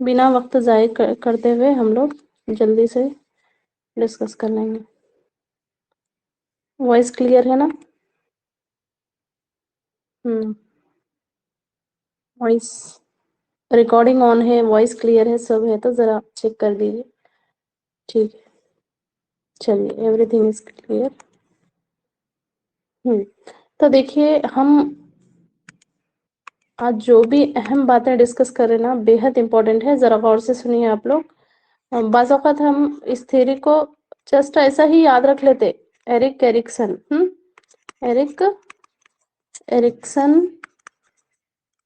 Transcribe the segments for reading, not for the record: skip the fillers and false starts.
बिना वक्त ज़ाय करते हुए हम लोग जल्दी से डिस्कस कर लेंगे। वॉइस क्लियर है ना? वॉइस रिकॉर्डिंग ऑन है, वॉइस क्लियर है, सब है तो ज़रा चेक कर दीजिए। ठीक है, चलिए, एवरीथिंग इज़ क्लियर। तो देखिए, हम आज जो भी अहम बातें डिस्कस कर रहे हैं ना, बेहद इम्पोर्टेंट है, ज़रा गौर से सुनिए आप लोग। बाज़ औक़ात हम इस थ्योरी को जस्ट ऐसा ही याद रख लेते, Erik Erikson, Erik Erikson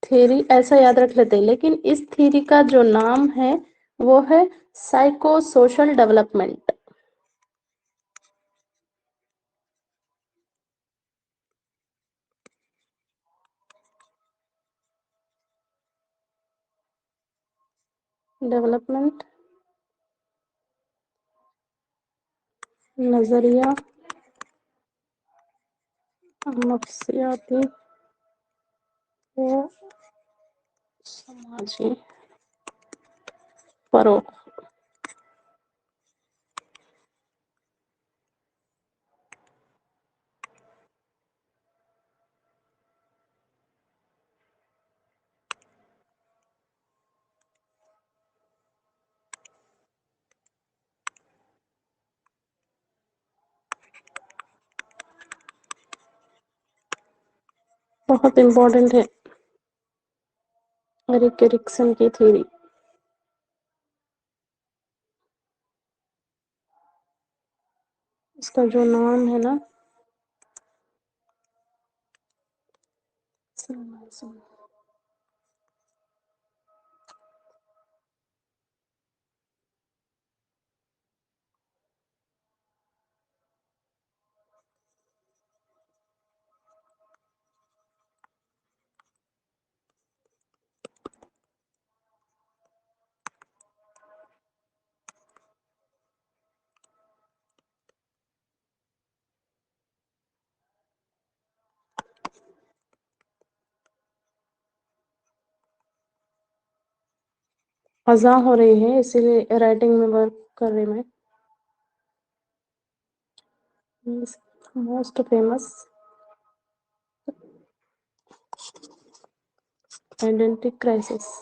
theory ऐसा याद रख लेते हैं, लेकिन इस थ्योरी का जो नाम है वो है साइको सोशल डेवलपमेंट। डेवलपमेंट नजरिया नफ्सियाती व समाजी फरोग। बहुत इम्पोर्टेंट है एरिक एरिक्सन की थ्योरी। इसका जो नाम है ना, अज़ां हो रही है इसीलिए राइटिंग में वर्क कर रही मैं। Most famous identity crisis.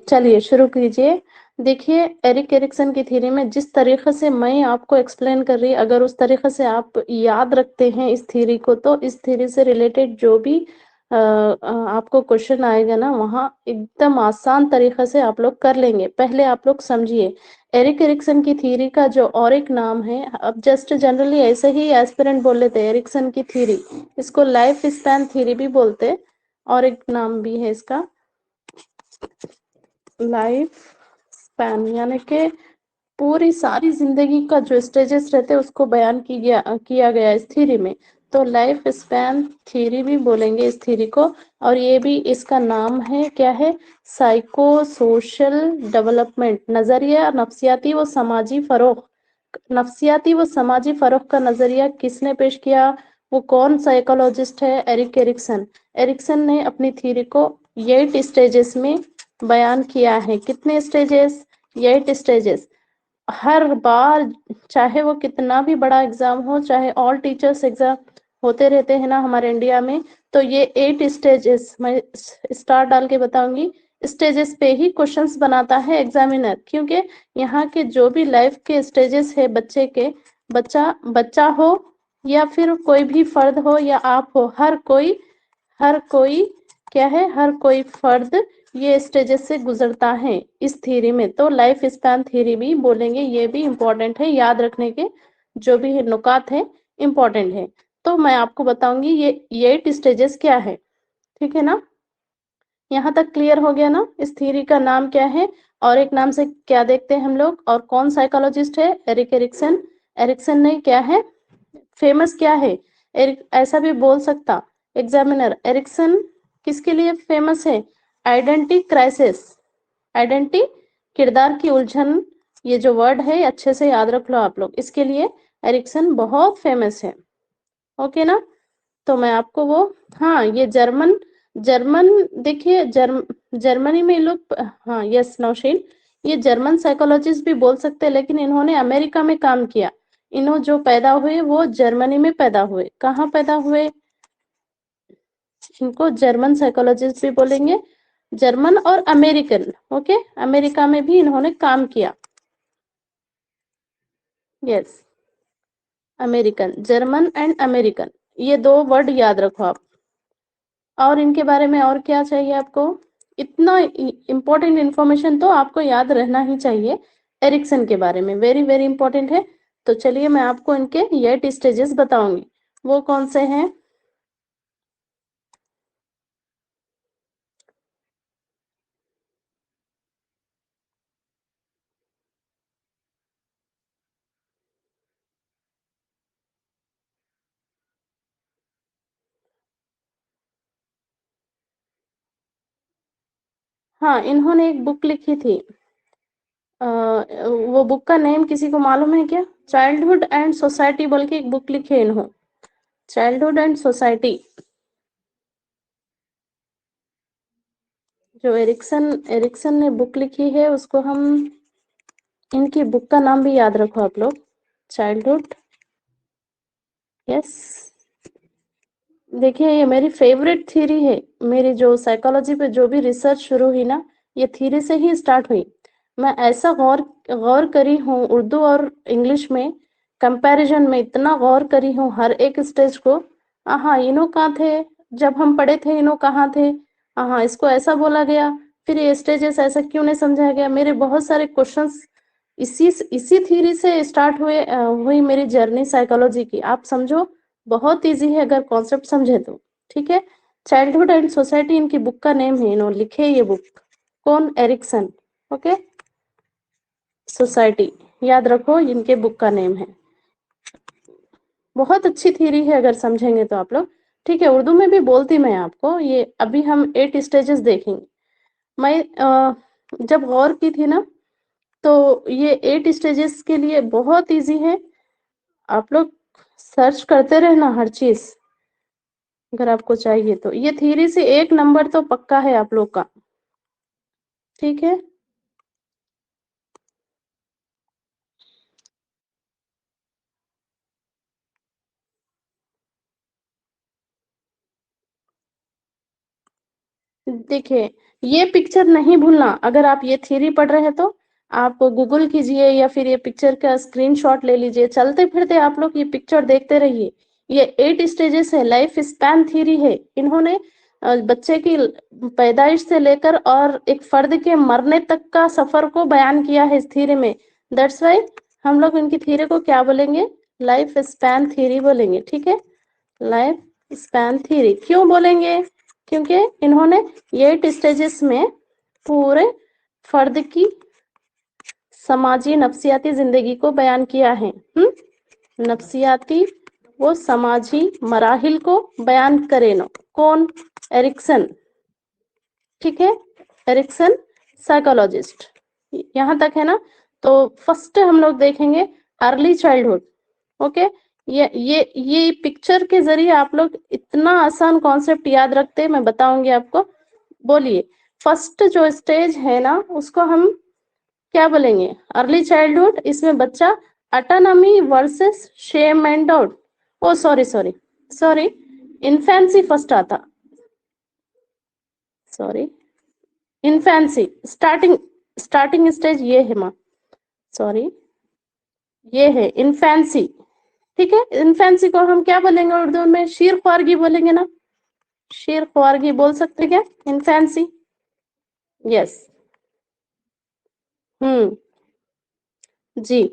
चलिए शुरू कीजिए। देखिए, एरिक एरिक्सन की थ्योरी में जिस तरीक़े से मैं आपको एक्सप्लेन कर रही, अगर उस तरीक़े से आप याद रखते हैं इस थ्योरी को, तो इस थ्योरी से रिलेटेड जो भी आपको क्वेश्चन आएगा ना, वहाँ एकदम आसान तरीक़े से आप लोग कर लेंगे। पहले आप लोग समझिए, एरिक एरिक्सन की थ्योरी का जो और एक नाम है, अब जस्ट जनरली ऐसे ही एस्पिरेंट बोल लेते हैं एरिक्सन की थ्योरी, इसको लाइफ स्पैन थ्योरी भी बोलते हैं, और एक नाम भी है इसका लाइफ स्पैन, यानी कि पूरी सारी जिंदगी का जो स्टेजेस रहते हैं उसको बयान किया गया इस थ्योरी में। तो लाइफ स्पैन थ्योरी भी बोलेंगे इस थ्योरी को, और ये भी इसका नाम है, क्या है? साइको सोशल डेवलपमेंट, नजरिया नफ्सियाती व समाजी फरोग। नफ्सियाती व समाजी फरोग का नजरिया किसने पेश किया? वो कौन साइकोलॉजिस्ट है? Erik Erikson. एरिक्सन ने अपनी थ्योरी को 8 स्टेजेस में बयान किया है। कितने स्टेजेस? 8 स्टेजेस। हर बार, चाहे वो कितना भी बड़ा एग्जाम हो, चाहे ऑल टीचर्स एग्जाम होते रहते हैं ना हमारे इंडिया में, तो ये 8 स्टेजेस मैं स्टार डाल के बताऊंगी, स्टेजेस पे ही क्वेश्चंस बनाता है एग्जामिनर, क्योंकि यहाँ के जो भी लाइफ के स्टेजेस है बच्चे के, बच्चा बच्चा हो या फिर कोई भी फर्द हो या आप हो, हर कोई क्या है, हर कोई फर्द ये स्टेजेस से गुजरता है इस थ्योरी में। तो लाइफ स्पैन थ्योरी भी बोलेंगे, ये भी इम्पोर्टेंट है, याद रखने के जो भी नुकात है इम्पोर्टेंट है। तो मैं आपको बताऊंगी ये 8 स्टेजेस क्या है, ठीक है ना? यहाँ तक क्लियर हो गया ना? इस थ्योरी का नाम क्या है और एक नाम से क्या देखते हैं हम लोग, और कौन साइकोलॉजिस्ट है? Erik Erikson. एरिक्सन ने क्या है, फेमस क्या है, ऐसा भी बोल सकता एग्जामिनर, एरिक्सन किसके लिए फेमस है, आइडेंटिटी क्राइसिस, आइडेंटिटी किरदार की उलझन, ये जो वर्ड है अच्छे से याद रख लो आप लोग, इसके लिए एरिक्सन बहुत फेमस है। ओके ना, तो मैं आपको वो, हाँ ये जर्मन, जर्मन देखिए जर्मनी में लोग, हाँ यस नौशीन, ये जर्मन साइकोलॉजिस्ट भी बोल सकते हैं, लेकिन इन्होंने अमेरिका में काम किया। इन्हों जो पैदा हुए वो जर्मनी में पैदा हुए, कहाँ पैदा हुए, इनको जर्मन साइकोलॉजिस्ट भी बोलेंगे, जर्मन और अमेरिकन। ओके, अमेरिका में भी इन्होंने काम किया। Yes, American, German and American, ये दो वर्ड याद रखो आप। और इनके बारे में और क्या चाहिए आपको, इतना इंपॉर्टेंट इंफॉर्मेशन तो आपको याद रहना ही चाहिए एरिक्सन के बारे में, वेरी वेरी इंपॉर्टेंट है। तो चलिए मैं आपको इनके 8 स्टेजेस बताऊंगी, वो कौन से हैं। हाँ, इन्होंने एक बुक लिखी थी, वो बुक का नेम किसी को मालूम है क्या, चाइल्डहुड एंड सोसाइटी बोल के एक बुक लिखी है इन्होंने, चाइल्डहुड एंड सोसाइटी। जो एरिक्सन एरिक्सन ने बुक लिखी है उसको हम, इनकी बुक का नाम भी याद रखो आप लोग, चाइल्डहुड, यस। देखिए ये मेरी फेवरेट थ्योरी है, मेरी जो साइकोलॉजी पे जो भी रिसर्च शुरू हुई ना, ये थ्योरी से ही स्टार्ट हुई। मैं ऐसा गौर गौर करी हूँ उर्दू और इंग्लिश में कंपैरिजन में, इतना गौर करी हूँ हर एक स्टेज को। हाँ इनो कहाँ थे, जब हम पढ़े थे इनो कहाँ थे, हाँ इसको ऐसा बोला गया, फिर ये स्टेजेस ऐसा क्यों नहीं समझाया गया, मेरे बहुत सारे क्वेश्चंस इसी थ्योरी से स्टार्ट हुई मेरी जर्नी साइकोलॉजी की। आप समझो, बहुत इजी है अगर कॉन्सेप्ट समझे तो। ठीक है, चाइल्डहुड एंड सोसाइटी इनकी बुक का नेम है, इन्होंने लिखे ये बुक, कौन, एरिक्सन। ओके, सोसाइटी याद रखो, इनके बुक का नेम है। बहुत अच्छी थ्योरी है अगर समझेंगे तो आप लोग। ठीक है, उर्दू में भी बोलती मैं आपको, ये अभी हम 8 स्टेजेस देखेंगे। मैं जब गौर की थी ना, तो ये 8 स्टेजेस के लिए बहुत इजी है, आप लोग सर्च करते रहना हर चीज, अगर आपको चाहिए तो। ये थ्योरी से 1 नंबर तो पक्का है आप लोग का। ठीक है, देखिए ये पिक्चर नहीं भूलना, अगर आप ये थ्योरी पढ़ रहे हैं तो आप गूगल कीजिए या फिर ये पिक्चर का स्क्रीनशॉट ले लीजिए, चलते फिरते आप लोग ये पिक्चर देखते रहिए। ये 8 स्टेजेस है, लाइफ स्पैन थ्योरी है। इन्होंने बच्चे की पैदाइश से लेकर और एक फर्द के मरने तक का सफर को बयान किया है इस थ्योरी में। दैट्स वाई हम लोग इनकी थ्योरी को क्या बोलेंगे, लाइफ स्पैन थ्योरी बोलेंगे। ठीक है, लाइफ स्पैन थ्योरी क्यों बोलेंगे, क्योंकि इन्होंने 8 स्टेजेस में पूरे फर्द की समाजी नफ्सियाती जिंदगी को बयान किया है। नफ्सियाती वो समाजी मराहिल को बयान करे न, कौन, एरिक्सन। ठीक है, एरिक्सन साइकोलॉजिस्ट, यहाँ तक है ना। तो फर्स्ट हम लोग देखेंगे अर्ली चाइल्डहुड। ओके, ये पिक्चर के जरिए आप लोग इतना आसान कॉन्सेप्ट याद रखते हैं, मैं बताऊंगी आपको। बोलिए, फर्स्ट जो स्टेज है ना उसको हम क्या बोलेंगे, अर्ली चाइल्डहुड। इसमें बच्चा autonomy versus shame and doubt, oh sorry sorry sorry, infancy first आता, sorry, infancy starting, starting stage ये है माँ, सॉरी, ये है इन्फेंसी। ठीक है, इन्फेंसी को हम क्या बोलेंगे उर्दू में, शीर ख्वारगी बोलेंगे ना, शीर ख्वारगी बोल सकते क्या, इन्फेंसी। यस, हम्म, जी।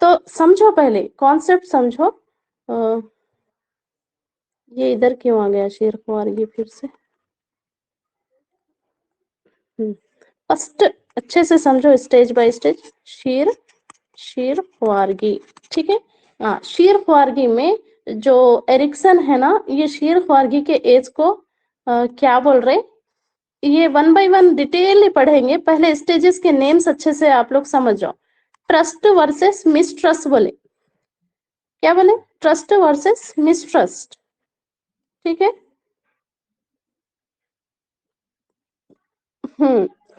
तो समझो, पहले कॉन्सेप्ट समझो। ये इधर क्यों आ गया शीर ख्वारगी फिर से, फर्स्ट अच्छे से समझो स्टेज बाय स्टेज, शीर शीर ख्वारगी। ठीक है, हाँ, शीर ख्वारगी में जो एरिक्सन है ना, ये शीर ख्वारगी के एज को क्या बोल रहे, ये वन बाय वन डिटेल ही पढ़ेंगे, पहले स्टेजेस के नेम्स अच्छे से आप लोग समझ जाओ। ट्रस्ट वर्सेस मिसट्रस्ट बोले, क्या बोले, ट्रस्ट वर्सेस मिसट्रस्ट, ठीक है।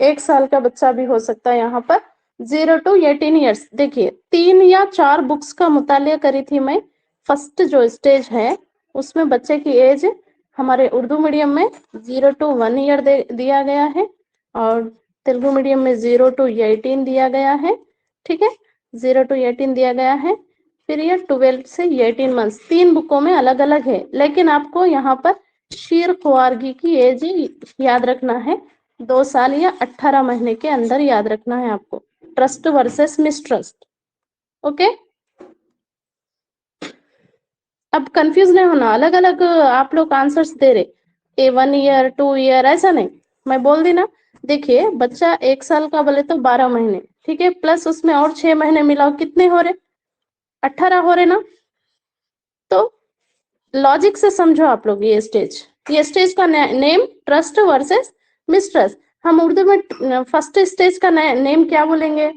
1 साल का बच्चा भी हो सकता है यहाँ पर। 0 to 18 ईयर्स, देखिए 3 या 4 बुक्स का मुतालिया करी थी मैं। फर्स्ट जो स्टेज है उसमें बच्चे की एज हमारे उर्दू मीडियम में 0 to 1 ईयर दिया गया है, और तेलुगु मीडियम में 0 to 18 दिया गया है, ठीक है। 0 to 18 दिया गया है, फिर ये 12 से 18 मंथ्स, 3 बुकों में अलग अलग है, लेकिन आपको यहाँ पर शीर ख्वारगी की एज याद रखना है। 2 साल या 18 महीने के अंदर याद रखना है आपको। Trust versus mistrust, okay. अब कंफ्यूज नहीं होना, अलग अलग आप लोग आंसर्स दे रहे, ए 1 ईयर 2 ईयर ऐसा नहीं, मैं बोल दी ना। देखिए बच्चा 1 साल का बोले तो 12 महीने, ठीक है, प्लस उसमें और 6 महीने मिलाओ, कितने हो रहे, 18 हो रहे ना। तो लॉजिक से समझो आप लोग, ये स्टेज का नेम ट्रस्ट वर्सेस मिसट्रस्ट। हम उर्दू में फर्स्ट स्टेज का नेम क्या बोलेंगे,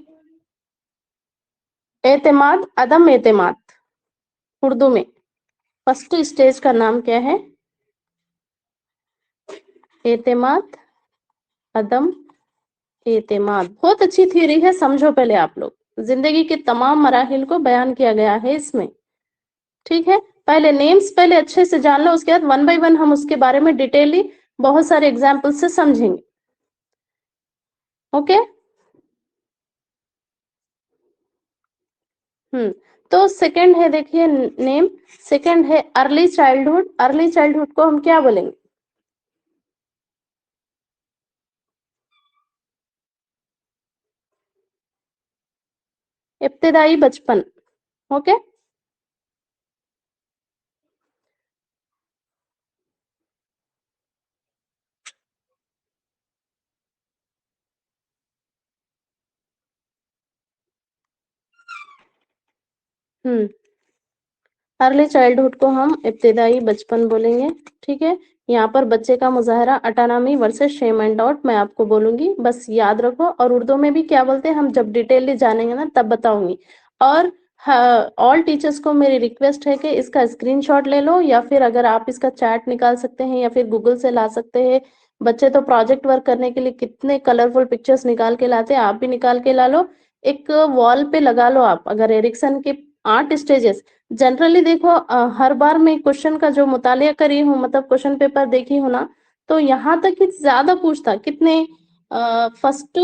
एतमाद अदम एतमाद। उर्दू में फर्स्ट स्टेज का नाम क्या है, एतमाद अदम एतमाद। बहुत अच्छी थ्योरी है, समझो पहले आप लोग, जिंदगी के तमाम मराहिल को बयान किया गया है इसमें, ठीक है। पहले नेम्स पहले अच्छे से जान लो, उसके बाद वन बाय वन हम उसके बारे में डिटेली बहुत सारे एग्जाम्पल से समझेंगे, ओके। तो सेकंड है, देखिए नेम सेकंड है अर्ली चाइल्डहुड। अर्ली चाइल्डहुड को हम क्या बोलेंगे, इब्तिदाई बचपन, ओके। हम्म अर्ली चाइल्डहुड को हम इब्तिदाई बचपन बोलेंगे, ठीक है। यहाँ पर बच्चे का मुजाहरा अटानमी वर्सेस शेम एंड डाउट मैं आपको बोलूंगी, बस याद रखो। और उर्दू में भी क्या बोलते हैं हम जब डिटेलली जानेंगे ना तब बताऊंगी। और ऑल टीचर्स को मेरी रिक्वेस्ट है कि इसका स्क्रीनशॉट ले लो, या फिर अगर आप इसका चैट निकाल सकते हैं या फिर गूगल से ला सकते हैं। बच्चे तो प्रोजेक्ट वर्क करने के लिए कितने कलरफुल पिक्चर्स निकाल के लाते हैं, आप भी निकाल के ला लो, एक वॉल पे लगा लो आप। अगर एरिक्सन के 8 स्टेजेस जनरली देखो, हर बार मैं क्वेश्चन का जो मुतालिया करी हूँ, मतलब क्वेश्चन पेपर देखी हूँ ना, तो यहाँ तक कि ज्यादा पूछता कितने, first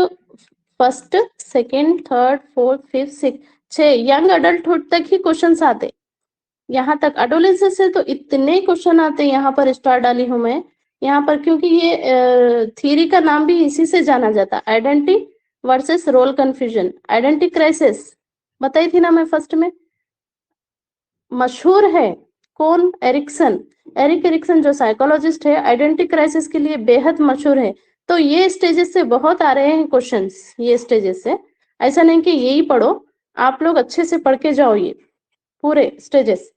first second third fourth fifth six, 6 young adulthood तक ही क्वेश्चन आते। यहाँ तक एडोलेसेंस से तो इतने क्वेश्चन आते, यहाँ पर स्टार डाली हूँ मैं यहाँ पर, क्योंकि ये थ्योरी का नाम भी इसी से जाना जाता, identity versus role confusion, identity crisis बताई थी ना मैं फर्स्ट में। मशहूर है कौन, एरिक्सन। एरिक्सन जो साइकोलॉजिस्ट है, आइडेंटिटी क्राइसिस के लिए बेहद मशहूर है। तो ये स्टेजेस से बहुत आ रहे हैं क्वेश्चंस, ये स्टेजेस से, ऐसा नहीं कि यही पढ़ो, आप लोग अच्छे से पढ़ के जाओ ये पूरे स्टेजेस।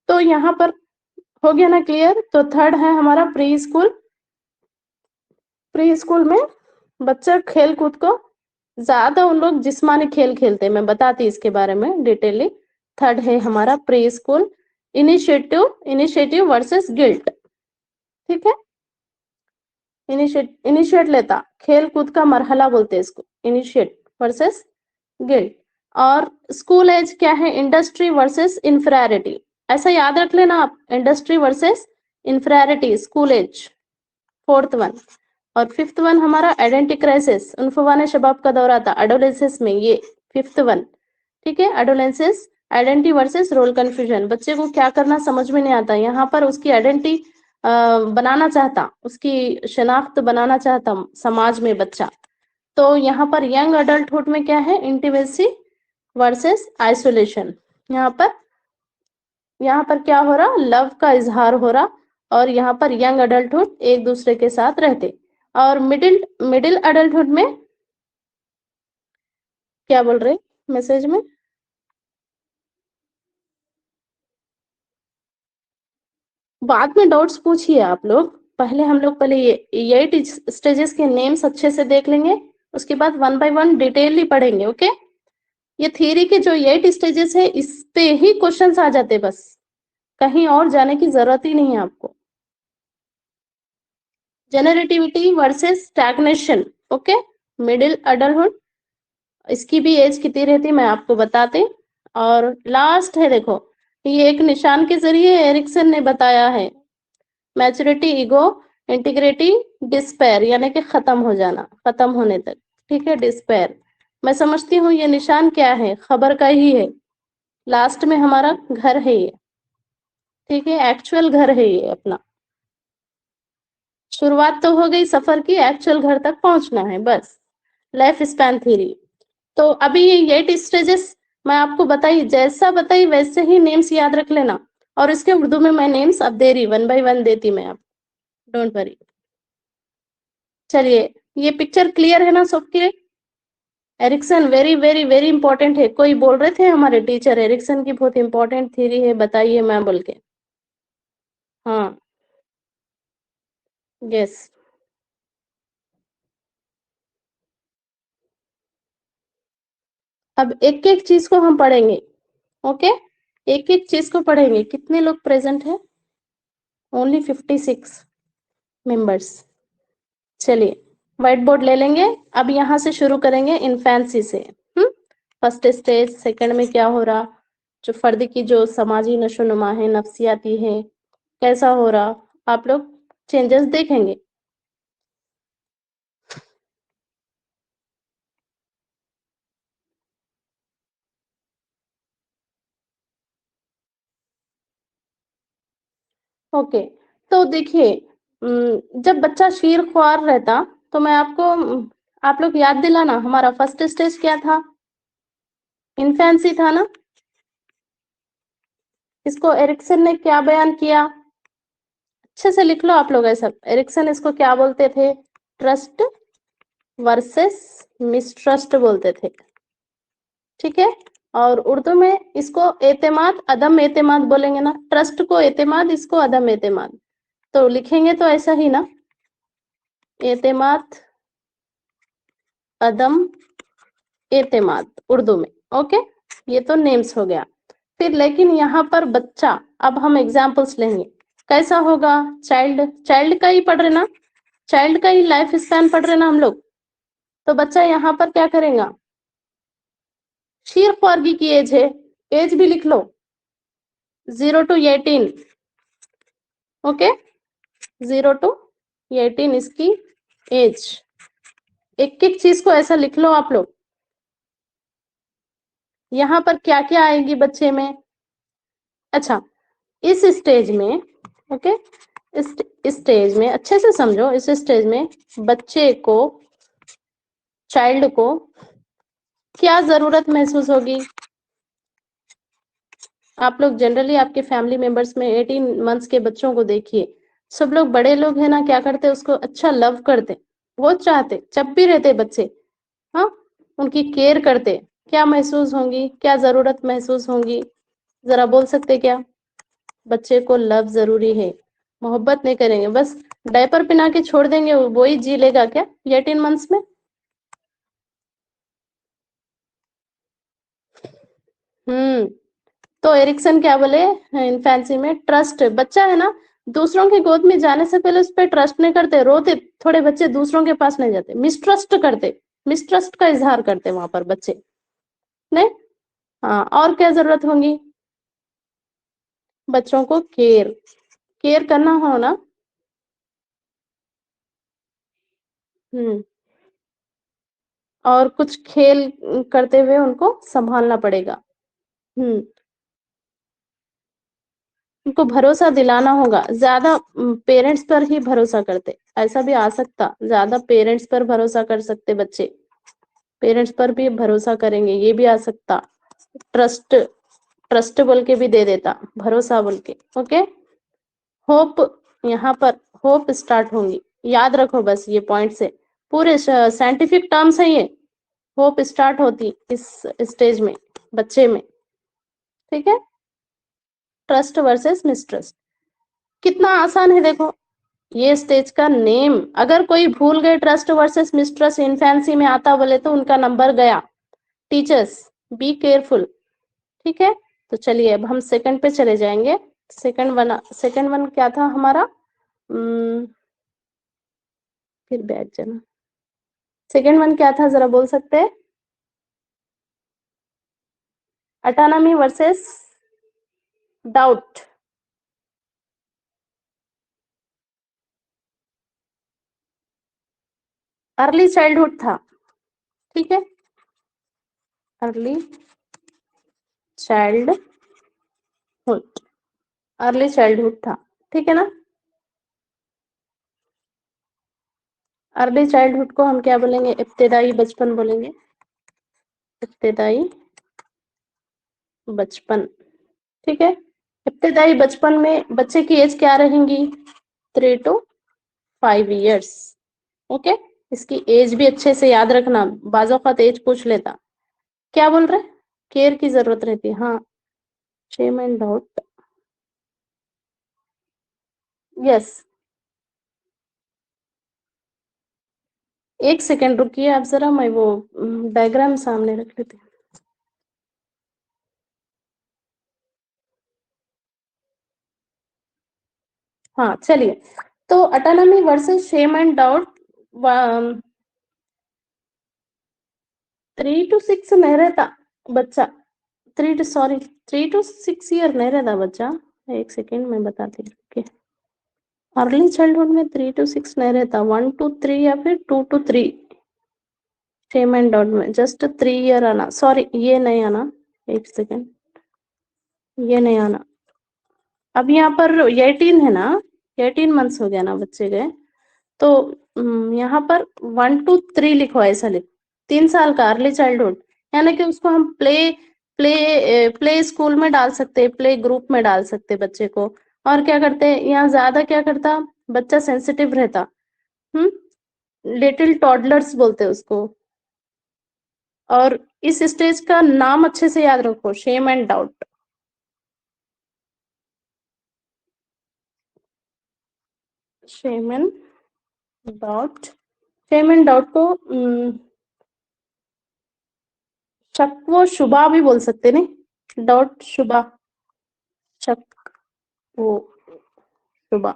तो यहाँ पर हो गया ना क्लियर। तो थर्ड है हमारा प्री स्कूल। प्री स्कूल में बच्चा खेल कूद को ज्यादा उन लोग जिस्मानी खेल खेलते हैं, मैं बताती इसके बारे में डिटेली। थर्ड है हमारा pre school. Initiative versus guilt, ठीक है। इनिशिएट लेता, खेल कूद का मरहला बोलते हैं इसको, इनिशिएट वर्सेस गिल्ट। और स्कूल एज क्या है, इंडस्ट्री वर्सेस इंफ्रारिटी, ऐसा याद रख लेना आप, industry versus inferiority school age, fourth one. और फिफ्थ वन हमारा आइडेंटिटी क्राइसिस, उन्फवाने शबाब का दौरा था एडोलेंसेस में, ये फिफ्थ वन, ठीक है। Adolescence identity versus role confusion, बच्चे को क्या करना समझ में नहीं आता, यहाँ पर उसकी आइडेंटिटी बनाना चाहता, उसकी शनाख्त बनाना चाहता समाज में बच्चा। तो यहाँ पर यंग अडल्टहुड में क्या है, इंटीमेसी वर्सेस आइसोलेशन। यहाँ पर क्या हो रहा, लव का इजहार हो रहा, और यहाँ पर यंग अडल्टहुड एक दूसरे के साथ रहते। और मिडिल मिडिल अडल्टहुड में क्या बोल रहे मैसेज में, बाद में डाउट्स पूछिए आप लोग, पहले हम लोग पहले ये 8 स्टेजेस के नेम्स अच्छे से देख लेंगे, उसके बाद 1 बाय 1 डिटेलली पढ़ेंगे। ओके, ये थ्योरी के जो 8 स्टेजेस है इस पे ही क्वेश्चंस आ जाते, बस कहीं और जाने की जरूरत ही नहीं है आपको। Generativity versus stagnation, okay, middle adulthood, इसकी भी एज कितनी रहती मैं आपको बताते। और लास्ट है देखो, ये एक निशान के जरिए एरिक्सन ने बताया है, मैच्योरिटी, ईगो, इंटीग्रिटी, डिस्पेयर, यानी कि खत्म हो जाना, खत्म होने तक। ठीक है, डिस्पेयर मैं समझती हूँ ये निशान क्या है, खबर का ही है, लास्ट में हमारा घर है ये। ठीक है, एक्चुअल घर है ये अपना, शुरुआत तो हो गई सफर की, एक्चुअल घर तक पहुंचना है बस। लाइफ स्पैन थ्योरी, तो अभी ये 8 स्टेजेस मैं आपको बताई, जैसा बताई वैसे ही नेम्स याद रख लेना, और इसके उर्दू में मैं नेम्स अब दे रही, 1 बाय 1 देती मैं आप, डोंट वरी। चलिए, ये पिक्चर क्लियर है ना सबके? Erikson very very very important है, कोई बोल रहे थे हमारे टीचर एरिक्सन की बहुत इंपॉर्टेंट थ्योरी है, बताइए मैं बोल के। हाँ, यस। अब एक एक चीज को हम पढ़ेंगे, ओके, एक एक चीज को पढ़ेंगे। कितने लोग प्रेजेंट है? Only 56 members. चलिए, व्हाइट बोर्ड ले लेंगे, अब यहाँ से शुरू करेंगे इन्फेंसी से। फर्स्ट स्टेज, सेकंड में क्या हो रहा, जो फर्द की जो समाजी नशोनुमा है, नफ्सियाती है, कैसा हो रहा, आप लोग चेंजेस देखेंगे। ओके, तो देखिए, जब बच्चा शीर ख्वार रहता, तो मैं आपको आप लोग याद दिलाना, हमारा फर्स्ट स्टेज क्या था? इन्फेंसी था ना। इसको एरिक्सन ने क्या बयान किया? अच्छे से लिख लो आप लोग ऐसा, एरिक्सन इसको क्या बोलते थे? ट्रस्ट वर्सेस मिसट्रस्ट बोलते थे। ठीक है, और उर्दू में इसको एतेमाद अदम एतेमाद बोलेंगे ना, ट्रस्ट को एतेमाद, इसको अदम एतेमाद, तो लिखेंगे तो ऐसा ही ना, एतेमाद अदम एतेमाद उर्दू में। ओके, ये तो नेम्स हो गया। फिर लेकिन यहाँ पर बच्चा, अब हम एग्जाम्पल्स लेंगे, कैसा होगा? चाइल्ड, चाइल्ड का ही पढ़ रहे ना, चाइल्ड का ही लाइफ स्पैन पढ़ रहे ना हम लोग, तो बच्चा यहाँ पर क्या करेगा? शीर ख्वारगी की एज है, एज भी लिख लो, 0 to 18। ओके, 0 to 18 इसकी एज। एक एक चीज को ऐसा लिख लो आप लोग। यहाँ पर क्या क्या आएगी बच्चे में? अच्छा, इस स्टेज में, ओके, इस स्टेज में अच्छे से समझो, इस स्टेज में बच्चे को, चाइल्ड को क्या जरूरत महसूस होगी? आप लोग जनरली आपके फैमिली मेंबर्स में 18 मंथ्स के बच्चों को देखिए, सब लोग बड़े लोग हैं ना, क्या करते, उसको अच्छा लव करते, बहुत चाहते, जब भी रहते बच्चे, हाँ, उनकी केयर करते, क्या महसूस होंगी, क्या जरूरत महसूस होंगी, जरा बोल सकते क्या? बच्चे को लव जरूरी है, मोहब्बत नहीं करेंगे, बस डायपर पहना के छोड़ देंगे, वो ही जी लेगा क्या 18 मंथ्स में? हम्म, तो एरिक्सन क्या बोले, इन्फेंसी में ट्रस्ट, बच्चा है ना, दूसरों की गोद में जाने से पहले उस पर ट्रस्ट नहीं करते, रोते, थोड़े बच्चे दूसरों के पास नहीं जाते, मिसट्रस्ट करते, मिसट्रस्ट का इजहार करते वहां पर बच्चे, नहीं? हाँ, और क्या जरूरत होगी? बच्चों को केयर, केयर करना हो ना। हम्म, और कुछ खेल करते हुए उनको संभालना पड़ेगा। हम्म, उनको भरोसा दिलाना होगा, ज्यादा पेरेंट्स पर ही भरोसा करते, ऐसा भी आ सकता, ज्यादा पेरेंट्स पर भरोसा कर सकते बच्चे, पेरेंट्स पर भी भरोसा करेंगे, ये भी आ सकता, ट्रस्ट, ट्रस्ट बोल के भी दे देता, भरोसा बोल के। ओके, होप, यहाँ पर होप स्टार्ट होंगी, याद रखो बस ये पॉइंट से, पूरे साइंटिफिक टर्म्स है ये, होप स्टार्ट होती इस स्टेज में बच्चे में। ठीक है, ट्रस्ट वर्सेस मिसट्रस्ट, कितना आसान है देखो, ये स्टेज का नेम। अगर कोई भूल गए ट्रस्ट वर्सेस मिस्ट्रस्ट इन्फेंसी में आता बोले तो उनका नंबर गया। Teachers be careful. ठीक है, तो चलिए अब हम सेकंड पे चले जाएंगे। सेकंड वन क्या था हमारा? फिर बैठ जाना। सेकंड वन क्या था, जरा बोल सकते हैं? Autonomy versus doubt. Early childhood था। ठीक है, अर्ली चाइल्डहुड, अर्ली चाइल्डहुड था। ठीक है ना? अर्ली चाइल्डहुड को हम क्या बोलेंगे? इब्तदाई बचपन बोलेंगे, इब्तदाई बचपन। ठीक है, इब्तदाई बचपन में बच्चे की एज क्या रहेंगी? 3 to 5 years। ओके, इसकी एज भी अच्छे से याद रखना, बाज़-औक़ात एज पूछ लेता। क्या बोल रहे? केयर की जरूरत रहती है। हाँ, शेम एंड डाउट। यस, एक सेकंड रुकिए आप जरा, मैं वो डायग्राम सामने रख लेती हूँ। हाँ चलिए, तो autonomy versus shame and doubt. 3 to 6 नहीं रहता बच्चा, 3 to 6 ईयर नहीं रहता बच्चा। एक सेकेंड मैं बताती हूँ। okay. अर्ली चाइल्डहुड में 3 to 6 नहीं रहता, 1 to 3 या फिर 2 to 3। शेम एंड डाउट में जस्ट 3 ईयर आना, सॉरी ये नहीं आना, एक सेकेंड, ये नहीं आना। अब यहाँ पर 18 है ना, 18 months हो गया ना बच्चे गए, तो यहाँ पर 1 to 3 लिखो, ऐसा लिखो। 3 साल का अर्ली चाइल्डहुड, यानी कि उसको हम प्ले स्कूल में डाल सकते हैं, प्ले ग्रुप में डाल सकते हैं बच्चे को। और क्या करते हैं यहाँ, ज्यादा क्या करता बच्चा, सेंसिटिव रहता। लिटिल टॉडलर्स बोलते हैं उसको। और इस स्टेज का नाम अच्छे से याद रखो, Shem and doubt. Shem and doubt, Shem and doubt को शक व शुबा भी बोल सकते, नहीं डाउट शुबा, शक वो शुबा।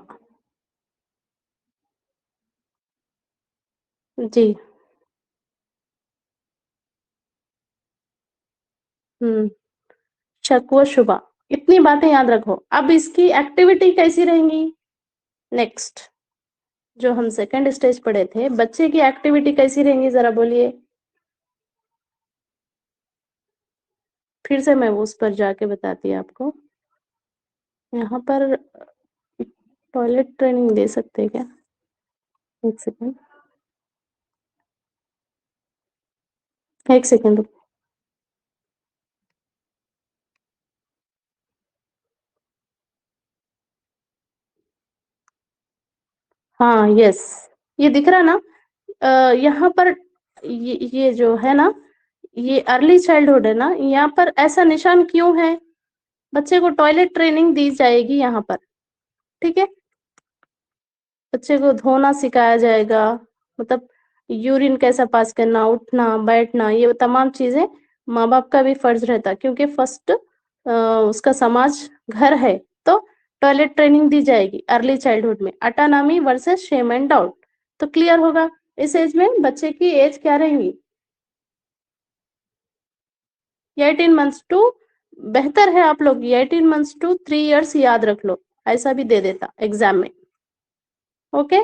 जी। शक व शुबा, इतनी बातें याद रखो। अब इसकी एक्टिविटी कैसी रहेंगी? नेक्स्ट, जो हम सेकंड स्टेज पढ़े थे, बच्चे की एक्टिविटी कैसी रहेंगी जरा बोलिए। फिर से मैं उस पर जाके बताती आपको। यहाँ पर टॉयलेट ट्रेनिंग दे सकते हैं क्या? एक सेकंड, एक सेकंड। हाँ यस, ये दिख रहा ना? यहाँ पर ये जो है ना, ये अर्ली चाइल्डहुड है ना, यहाँ पर ऐसा निशान क्यों है? बच्चे को टॉयलेट ट्रेनिंग दी जाएगी यहाँ पर। ठीक है, बच्चे को धोना सिखाया जाएगा, मतलब यूरिन कैसा पास करना, उठना बैठना, ये तमाम चीजें माँ बाप का भी फर्ज रहता, क्योंकि फर्स्ट उसका समाज घर है। तो टॉयलेट ट्रेनिंग दी जाएगी अर्ली चाइल्डहुड में। अटानमी वर्सेस शेम एंड डाउट, तो क्लियर होगा। इस एज में बच्चे की एज क्या रहेंगी? 18 months टू, बेहतर है आप लोग 18 months to 3 years याद रख लो, ऐसा भी दे देता एग्जाम में। Okay,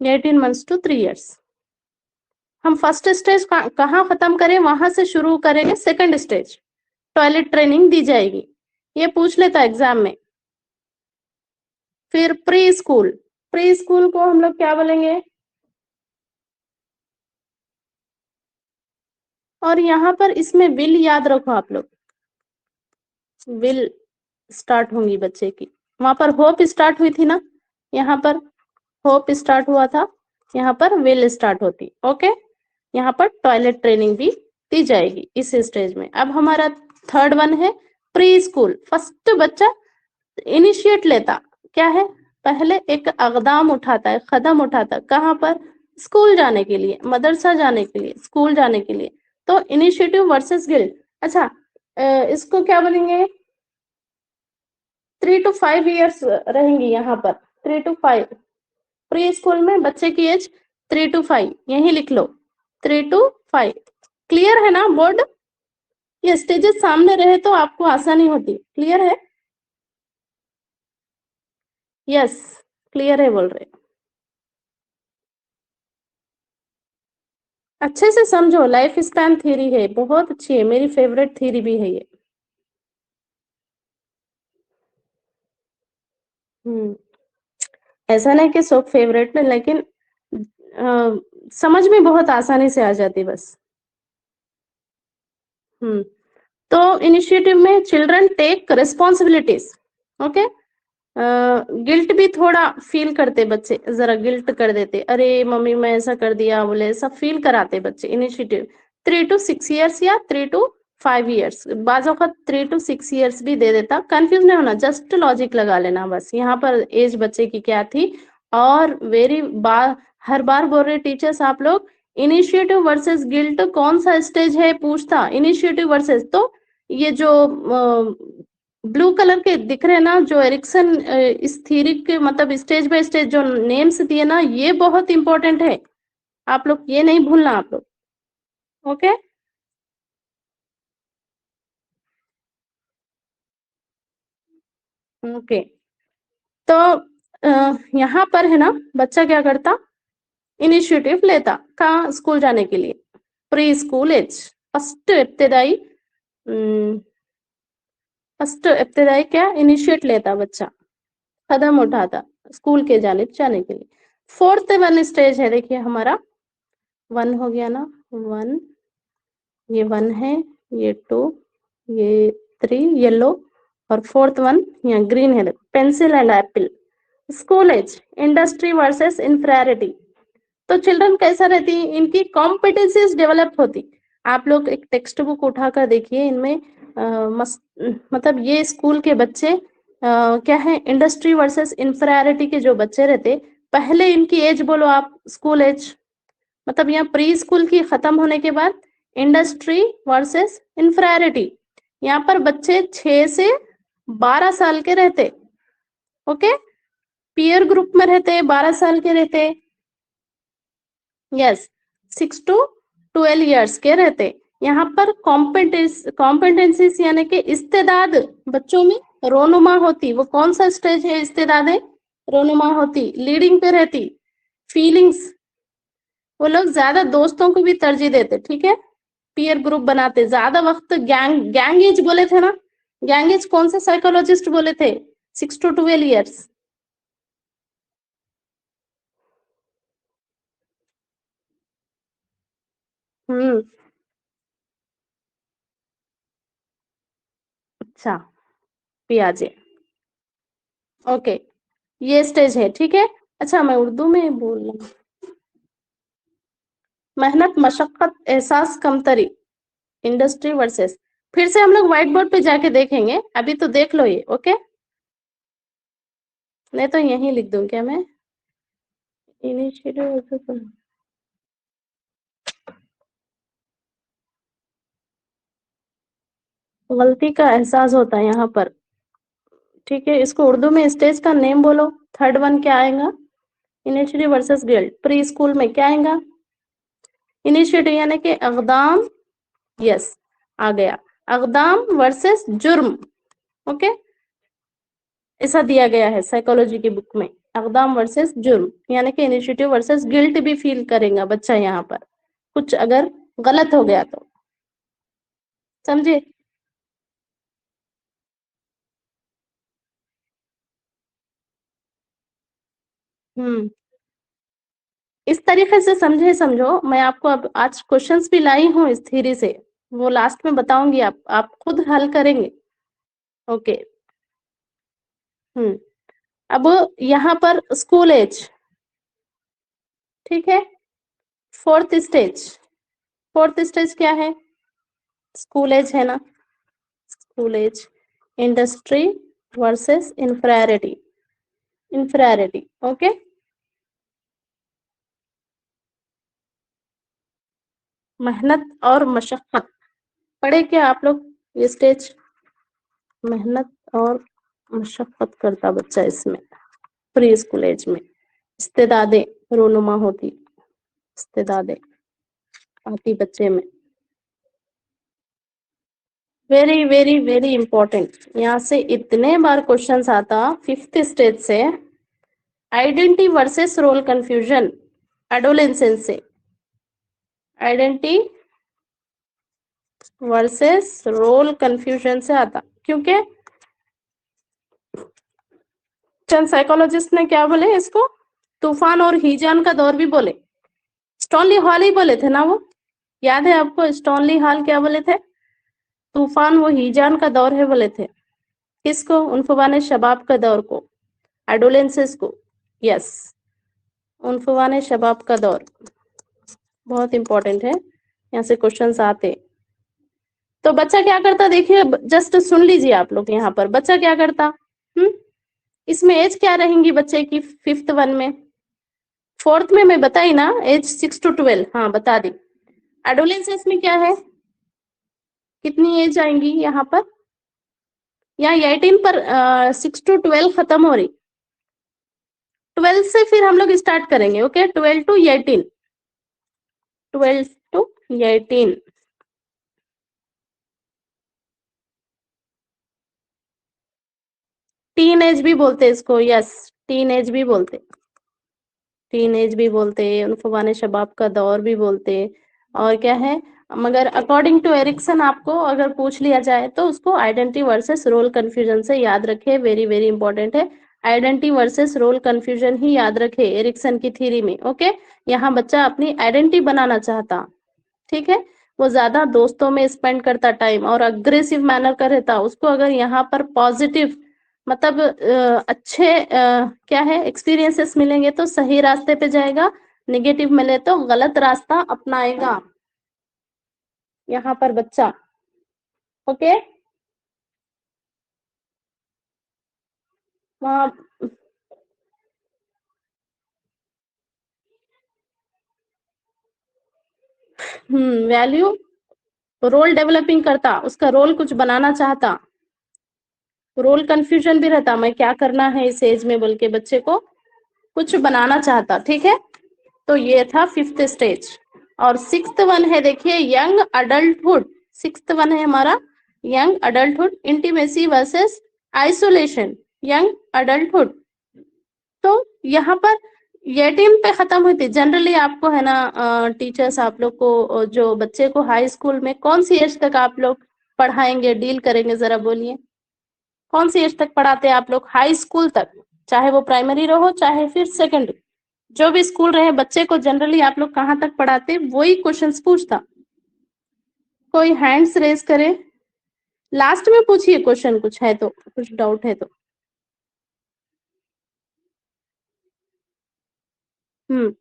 18 months to 3 years। हम फर्स्ट स्टेज कहाँ खत्म करें, वहां से शुरू करेंगे सेकंड स्टेज, टॉयलेट ट्रेनिंग दी जाएगी, ये पूछ लेता एग्जाम में। फिर प्री स्कूल, प्री स्कूल को हम लोग क्या बोलेंगे? और यहाँ पर इसमें विल याद रखो आप लोग, विल स्टार्ट होंगी बच्चे की। वहां पर होप स्टार्ट हुई थी ना, यहाँ पर होप स्टार्ट हुआ था, यहाँ पर विल स्टार्ट होती। ओके, यहाँ पर टॉयलेट ट्रेनिंग भी दी जाएगी इस स्टेज में। अब हमारा थर्ड वन है प्री स्कूल, फर्स्ट बच्चा इनिशिएट लेता क्या है, पहले एक अकदाम उठाता है, कदम उठाता है, कहाँ पर, स्कूल जाने के लिए, मदरसा जाने के लिए, स्कूल जाने के लिए। तो इनिशिएटिव वर्सेस गिल्ट। अच्छा, इसको क्या बोलेंगे, 3 to 5 years रहेंगी यहाँ पर, 3 to 5। प्री स्कूल में बच्चे की एज 3 to 5, यही लिख लो, 3 to 5। क्लियर है ना बोर्ड? ये स्टेजेस सामने रहे तो आपको आसानी होती। क्लियर है? यस, क्लियर है बोल रहे। अच्छे से समझो, लाइफ स्पैन थ्योरी है, बहुत अच्छी है, मेरी फेवरेट थ्योरी भी है ये। ऐसा नहीं कि सब फेवरेट है, लेकिन समझ में बहुत आसानी से आ जाती बस। तो इनिशिएटिव में children take responsibilities, okay. Guilt भी थोड़ा फील करते बच्चे, जरा गिल्ट कर देते, अरे मम्मी मैं ऐसा कर दिया बोले, सब फील कराते बच्चे। इनिशिएटिव 3 to 6 years या 3 to 5 years, बाजों का 3 to 6 years भी दे देता। कंफ्यूज नहीं होना, जस्ट लॉजिक लगा लेना बस, यहाँ पर एज बच्चे की क्या थी। और हर बार बोल रहे टीचर्स आप लोग, इनिशिएटिव वर्सेस गिल्ट कौन सा स्टेज है पूछता, इनिशिएटिव वर्सेस। तो ये जो ब्लू कलर के दिख रहे हैं ना, जो एरिक्सन इस थ्योरी के मतलब स्टेज बाय स्टेज जो नेम्स दिए ना, ये बहुत इंपॉर्टेंट है, आप लोग ये नहीं भूलना आप लोग। Okay, okay. तो यहाँ पर है ना, बच्चा क्या करता, इनिशिएटिव लेता कहाँ, स्कूल जाने के लिए, प्री स्कूल एज, फर्स्ट इब्तदाई, फर्स्ट इब्तदाई क्या इनिशिएट लेता बच्चा, कदम उठाता स्कूल के जानिब जाने के लिए। फोर्थ वन स्टेज है, देखिए हमारा 1 हो गया ना, 1, ये 1 है, ये 2, ये 3 येलो, और फोर्थ वन यहाँ ग्रीन है, देखो pencil and apple. School age, industry versus inferiority. तो चिल्ड्रन कैसा रहती, इनकी कॉम्पिटेंसीज डेवलप होती। आप लोग एक टेक्स्ट बुक उठाकर देखिए, इनमें मतलब ये स्कूल के बच्चे क्या है, इंडस्ट्री वर्सेस इंफ्रारिटी के जो बच्चे रहते, पहले इनकी एज बोलो आप, स्कूल एज, मतलब यहाँ प्री स्कूल की खत्म होने के बाद इंडस्ट्री वर्सेस इंफ्रारिटी, यहाँ पर बच्चे 6 से 12 साल के रहते। ओके, पीयर ग्रुप में रहते, 12 साल के रहते, यस, 6 to 12 years के रहते। यहाँ पर कॉम्पिटेंसीज यानी कि इस्तेदाद बच्चों में रोनुमा होती। वो कौन सा स्टेज है, इस्तेदाद है, रोनुमा होती, लीडिंग पे रहती। फीलिंग्स, वो लोग ज्यादा दोस्तों को भी तरजीह देते, ठीक है, पीयर ग्रुप बनाते, ज्यादा वक्त गैंग एज बोले थे ना, गैंग एज कौन से साइकोलॉजिस्ट बोले थे, 6 to 12 years। हम्म, अच्छा, पियाजे, ओके, ये स्टेज है, ठीक है। अच्छा, मैं उर्दू में बोल रहा हूँ, मेहनत मशक्कत एहसास कमतरी, इंडस्ट्री वर्सेस। फिर से हम लोग व्हाइट बोर्ड पे जाके देखेंगे, अभी तो देख लो ये, ओके। नहीं तो यहीं लिख दूं क्या मैं, इनिशिएटिव, गलती का एहसास होता है यहाँ पर, ठीक है। इसको उर्दू में स्टेज का नेम बोलो, थर्ड वन क्या आएगा, initiative versus guilt. Pre school में क्या आएगा, इनिशिएटिव यानी कि अकदाम, यस, आ गया, अकदाम वर्सेस जुर्म, ओके, ऐसा दिया गया है साइकोलॉजी की बुक में, अकदाम वर्सेस जुर्म, यानी कि इनिशिएटिव वर्सेस गिल्ट भी फील करेगा बच्चा यहाँ पर, कुछ अगर गलत हो गया तो, समझे। हम्म, इस तरीके से समझे, समझो, मैं आपको अब आज क्वेश्चंस भी लाई हूँ इस थ्योरी से, वो लास्ट में बताऊंगी, आप खुद हल करेंगे, ओके। हम्म, अब यहाँ पर स्कूल एज, ठीक है, फोर्थ स्टेज, फोर्थ स्टेज क्या है, स्कूल एज है ना, school age. Industry versus inferiority, inferiority, okay. मेहनत और मशक्कत, पढ़े क्या आप लोग ये स्टेज? मेहनत और मशक्कत करता बच्चा इसमें, प्री स्कूल एज में इस्तेदादे रोनुमा होती, इस्तेदादे आती बच्चे में। वेरी वेरी वेरी इंपॉर्टेंट, यहाँ से इतने बार क्वेश्चंस आता फिफ्थ स्टेज से, आइडेंटिटी वर्सेस रोल कंफ्यूजन, एडोलेंसेंस से, आइडेंटिटी वर्सेस रोल कंफ्यूजन से आता, क्योंकि चंद साइकोलॉजिस्ट ने क्या बोले इसको, तूफान और हीजान का दौर भी बोले, स्टोनली हॉल ही बोले थे ना वो, याद है आपको स्टोनली हॉल क्या बोले थे? तूफान वो हीजान का दौर है बोले थे। किसको? उनफुवाने शबाब का दौर को, एडोलेंसेस को, यस, उनफुवाने शबाब का दौर बहुत इंपॉर्टेंट है, यहाँ से क्वेश्चंस आते। तो बच्चा क्या करता देखिए, जस्ट सुन लीजिए आप लोग, यहाँ पर बच्चा क्या करता, इसमें एज क्या रहेंगी बच्चे की फिफ्थ वन में? फोर्थ में मैं बताई ना, एज 6 to 12, हाँ बता दी। एडोलेंसेंस में क्या है, कितनी एज आएंगी यहाँ पर? यहाँ 18 पर 6 to 12 खत्म हो रही, 12 से फिर हम लोग स्टार्ट करेंगे, okay, 12 to 18, 12 to 18, teen age भी बोलते इसको, यस, टीन एज भी बोलते, टीन एज भी बोलते, उनफुवाने शबाब का दौर भी बोलते, और क्या है, मगर अकॉर्डिंग टू एरिक्सन आपको अगर पूछ लिया जाए तो उसको आइडेंटिटी वर्सेस रोल कंफ्यूजन से याद रखे, वेरी वेरी इंपॉर्टेंट है, आइडेंटिटी वर्सेस रोल कंफ्यूजन ही याद रखे एरिक्सन की थ्योरी में, ओके। यहाँ बच्चा अपनी आइडेंटिटी बनाना चाहता, ठीक है, वो ज्यादा दोस्तों में स्पेंड करता टाइम और अग्रेसिव मैनर का रहता, उसको अगर यहाँ पर पॉजिटिव मतलब अच्छे क्या है एक्सपीरियंसेस मिलेंगे तो सही रास्ते पे जाएगा, नेगेटिव मिले तो गलत रास्ता अपनाएगा यहाँ पर बच्चा, ओके। वहाँ वैल्यू, रोल डेवलपिंग करता, उसका रोल कुछ बनाना चाहता, रोल कंफ्यूजन भी रहता, मैं क्या करना है इस एज में बोल के बच्चे को कुछ बनाना चाहता, ठीक है। तो ये था फिफ्थ स्टेज, और सिक्स्थ वन है देखिए यंग अडल्टहुड, सिक्स्थ वन है हमारा young adulthood, intimacy versus isolation, young adulthood. तो यहाँ पर ये टीम पे खत्म हुई थी, जनरली आपको है ना टीचर्स आप लोग को जो बच्चे को हाई स्कूल में कौन सी एज तक आप लोग पढ़ाएंगे, डील करेंगे, जरा बोलिए, कौन सी एज तक पढ़ाते हैं आप लोग हाई स्कूल तक, चाहे वो प्राइमरी रहो चाहे फिर सेकेंडरी, जो भी स्कूल रहे बच्चे को जनरली आप लोग कहाँ तक पढ़ाते, वही क्वेश्चंस पूछता। कोई हैंड्स रेज करे, लास्ट में पूछिए क्वेश्चन, कुछ है तो, कुछ डाउट है तो। हम्म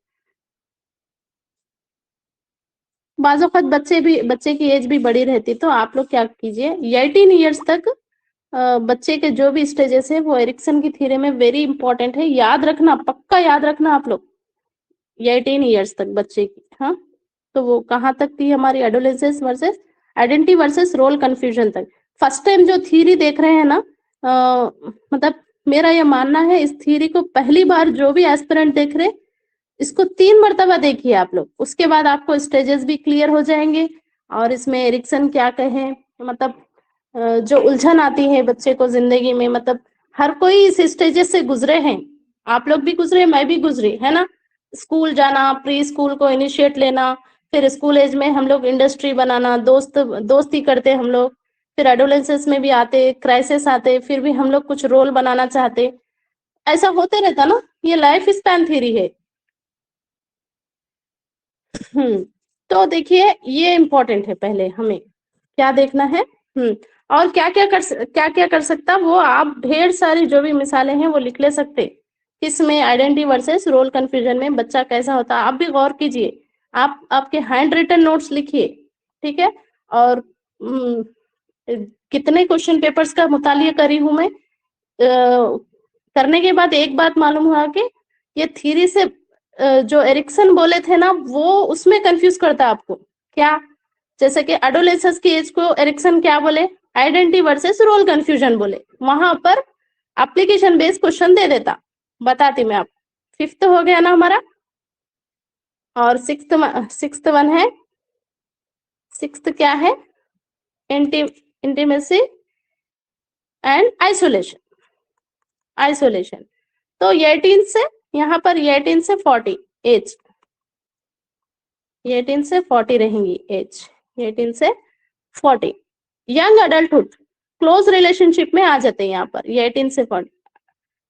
बाज़-औक़ात बच्चे की एज भी बड़ी रहती, तो आप लोग क्या कीजिए 18 ईयर्स तक बच्चे के जो भी स्टेजेस है वो एरिक्सन की थ्योरी में वेरी इंपॉर्टेंट है, याद रखना, पक्का याद रखना आप लोग, 18 ईयर्स तक बच्चे की, हाँ। तो वो कहाँ तक थी हमारी adolescence versus identity versus role confusion तक। फर्स्ट टाइम जो थ्योरी देख रहे हैं ना, मतलब मेरा ये मानना है इस थ्योरी को पहली बार जो भी एस्पिरेंट देख रहे, इसको 3 मर्तबा देखिए आप लोग, उसके बाद आपको स्टेजेस भी क्लियर हो जाएंगे, और इसमें एरिक्सन क्या कहे, मतलब जो उलझन आती है बच्चे को जिंदगी में, मतलब हर कोई इस स्टेजेस से गुजरे हैं, आप लोग भी गुजरे, मैं भी गुजरी, है ना। स्कूल जाना, प्री स्कूल को इनिशिएट लेना, फिर स्कूल एज में हम लोग इंडस्ट्री बनाना, दोस्ती करते हम लोग, फिर एडोलेंसेंस में भी आते, क्राइसिस आते, फिर भी हम लोग कुछ रोल बनाना चाहते, ऐसा होते रहता ना, ये लाइफ स्पैन थ्योरी है। हम्म तो देखिए ये इम्पोर्टेंट है, पहले हमें क्या देखना है, और क्या क्या कर सकता वो, आप ढेर सारी जो भी मिसालें हैं वो लिख ले सकते, किसमें आइडेंटिटी वर्सेस रोल कंफ्यूजन में बच्चा कैसा होता, आप भी गौर कीजिए, आप आपके हैंड रिटन नोट्स लिखिए, ठीक है। और कितने क्वेश्चन पेपर्स का मुतालिया करी हूं मैं, करने के बाद एक बात मालूम हुआ कि ये थ्योरी से जो एरिक्सन बोले थे ना, वो उसमें कंफ्यूज करता आपको। क्या? जैसे कि एडोलेसेंस की एज को एरिक्सन क्या बोले? आइडेंटिटी वर्सेस रोल कंफ्यूजन बोले। वहां पर एप्लीकेशन बेस्ड क्वेश्चन दे देता। बताती मैं आपको। फिफ्थ हो गया ना हमारा, और सिक्स्थ वन है, सिक्स्थ क्या है? Intimacy and isolation. आइसोलेशन। तो 18 से, यहाँ पर 18 से 40 एज, 18 से 40 रहेंगी एज, 18 से 40। यंग अडल्टहुड क्लोज रिलेशनशिप में आ जाते हैं यहाँ पर, ये 18 से 40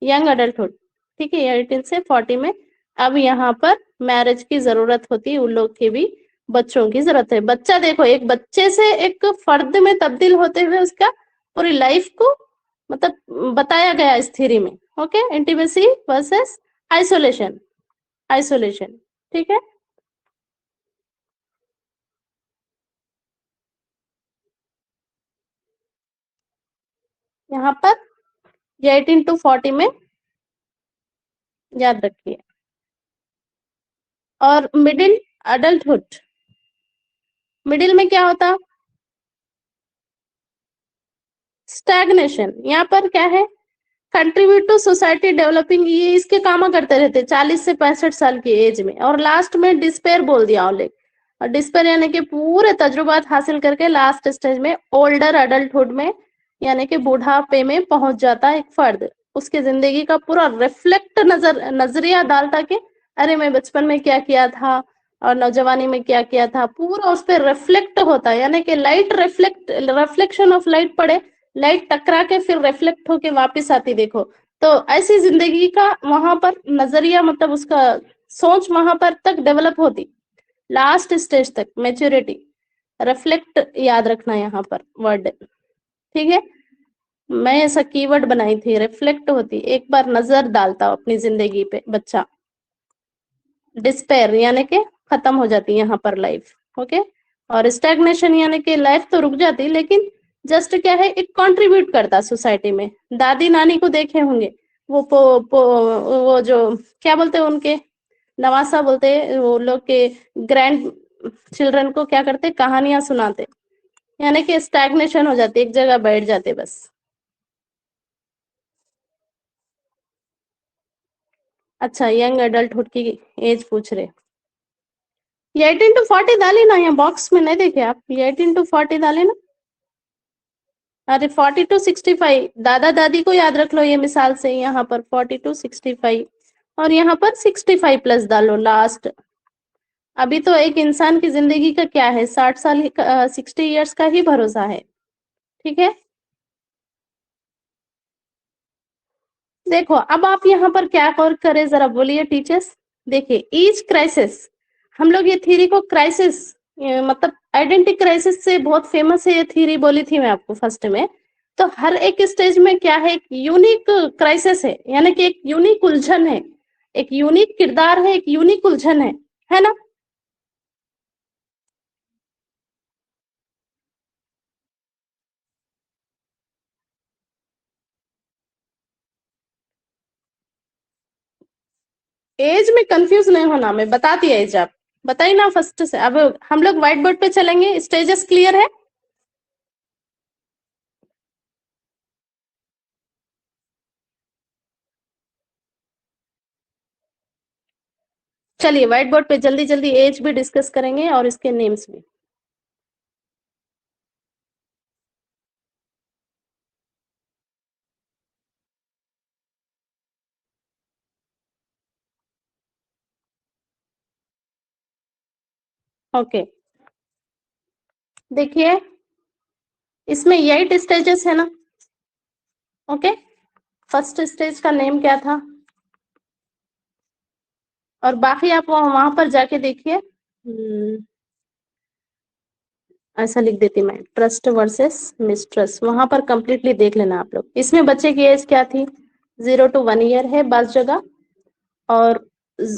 यंग अडल्टहुड। ठीक है, 18 से 40 में अब यहाँ पर मैरिज की जरूरत होती है, उन लोग की भी बच्चों की जरूरत है। बच्चा देखो, एक बच्चे से एक फर्द में तब्दील होते हुए उसका पूरी लाइफ को मतलब बताया गया इस थ्योरी में। Okay, intimacy versus isolation. Isolation, ठीक है। यहाँ पर 18 to 40 में याद रखिए। और मिडिल अडल्टहुड, मिडिल में क्या होता? स्टैग्नेशन। यहाँ पर क्या है? कंट्रीब्यूट टू सोसाइटी डेवलपिंग, ये इसके काम करते रहते 40 से 65 साल की एज में। और लास्ट में डिस्पेयर बोल दिया ऑलरेडी। और डिस्पेयर यानी कि पूरे तजुर्बात हासिल करके लास्ट स्टेज में ओल्डर अडल्टहुड में यानी कि बुढ़ापे में पहुंच जाता है एक फर्द। उसकी जिंदगी का पूरा रिफ्लेक्ट नजरिया डालता कि अरे मैं बचपन में क्या किया था और नौजवानी में क्या किया था, पूरा उस पर रिफ्लेक्ट होता है। यानी कि लाइट रिफ्लेक्शन ऑफ लाइट पड़े, लाइट टकरा के फिर रिफ्लेक्ट होके वापस आती, देखो। तो ऐसी जिंदगी का वहां पर नजरिया, मतलब उसका सोच वहां पर तक डेवलप होती, लास्ट स्टेज तक मेच्योरिटी। रिफ्लेक्ट याद रखना यहाँ पर वर्ड, ठीक है। मैं ऐसा कीवर्ड बनाई थी, रिफ्लेक्ट होती, एक बार नजर डालता अपनी जिंदगी पे बच्चा। डिस्पेयर यानी कि खत्म हो जाती है यहाँ पर लाइफ। ओके। और स्टैग्नेशन यानी कि लाइफ तो रुक जाती, लेकिन जस्ट क्या है, एक कंट्रीब्यूट करता सोसाइटी में। दादी नानी को देखे होंगे, वो वो जो क्या बोलते हैं उनके, नवासा बोलते हैं वो लोग के ग्रैंड चिल्ड्रन को, क्या करते, कहानियां सुनाते। यानी कि स्टैग्नेशन हो जाती, एक जगह बैठ जाते बस। अच्छा, यंग एडल्टहुड की एज पूछ रहे। ये 18 to 40 डाली ना, यहाँ बॉक्स में नहीं देखे आप? ये 18 to 40 डाले ना। अरे 40 to 65, दादा दादी को याद रख लो ये मिसाल से। यहाँ पर 40 to 65 और यहाँ पर 65 प्लस डालो लास्ट। अभी तो एक इंसान की जिंदगी का क्या है, 60 साल, 60 ईयर्स का ही भरोसा है। ठीक है। देखो अब आप यहाँ पर क्या कर करें, जरा बोलिए टीचर्स। देखिए, ईच क्राइसिस, हम लोग ये थ्योरी को क्राइसिस मतलब आइडेंटिटी क्राइसिस से बहुत फेमस है ये थ्योरी, बोली थी मैं आपको फर्स्ट में। तो हर एक स्टेज में क्या है, एक यूनिक क्राइसिस है, यानी कि एक यूनिक उलझन है, एक यूनिक किरदार है, एक यूनिक उलझन है ना। एज में कंफ्यूज नहीं होना, मैं बताती है एज, आप बताइए ना फर्स्ट से। अब हम लोग व्हाइट बोर्ड पे चलेंगे, स्टेजेस क्लियर है? चलिए व्हाइट बोर्ड पे जल्दी जल्दी एज भी डिस्कस करेंगे और इसके नेम्स भी। ओके, देखिए इसमें 8 स्टेजेस है ना। ओके, फर्स्ट स्टेज का नेम क्या था, और बाकी आप वहां पर जाके देखिए। ऐसा लिख देती मैं, ट्रस्ट वर्सेस मिसट्रस्ट, वहां पर कंप्लीटली देख लेना आप लोग। इसमें बच्चे की एज क्या थी, 0 to 1 year है बस जगह। और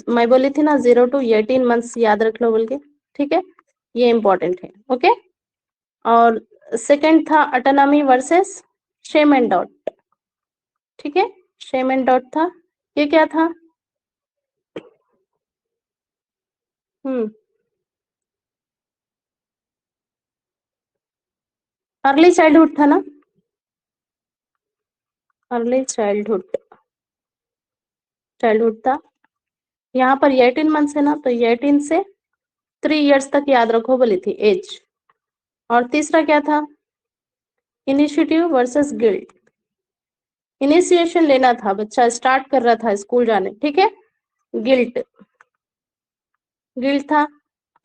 मैं बोली थी ना 0 to 18 months याद रख लो बोल के। ठीक है, ये इंपॉर्टेंट है। ओके। और सेकंड था autonomy versus shame and dot, ठीक है, शेम एंड डॉट था। ये क्या था? अर्ली चाइल्डहुड था ना, अर्ली चाइल्डहुड, चाइल्डहुड था। यहाँ पर 18 मंथ्स है ना, तो 18 से 3 इयर्स तक याद रखो बोली थी एज। और तीसरा क्या था? Initiative versus guilt. इनिशिएशन लेना था, बच्चा स्टार्ट कर रहा था स्कूल जाने, ठीक है। गिल्ट, गिल्ट था।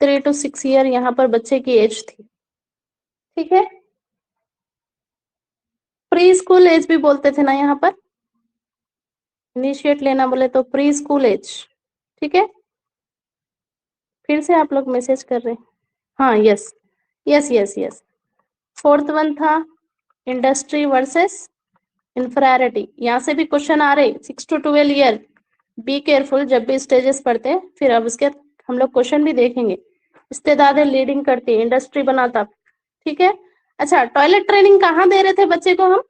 3 to 6 ईयर यहाँ पर बच्चे की एज थी, ठीक है। प्री स्कूल एज भी बोलते थे ना यहाँ पर, इनिशिएट लेना बोले तो प्री स्कूल एज, ठीक है। फिर से आप लोग मैसेज कर रहे हैं। हाँ, yes yes yes yes. Fourth one था इंडस्ट्री वर्सेस इंफ्रारिटी। यहाँ से भी क्वेश्चन आ रहे 6 to 12 ईयर। बी केयरफुल जब भी स्टेजेस पढ़ते हैं। फिर अब उसके हम लोग क्वेश्चन भी देखेंगे। इस्तेदादे लीडिंग करती है, इंडस्ट्री बनाता, ठीक है। अच्छा, टॉयलेट ट्रेनिंग कहाँ दे रहे थे बच्चे को हम?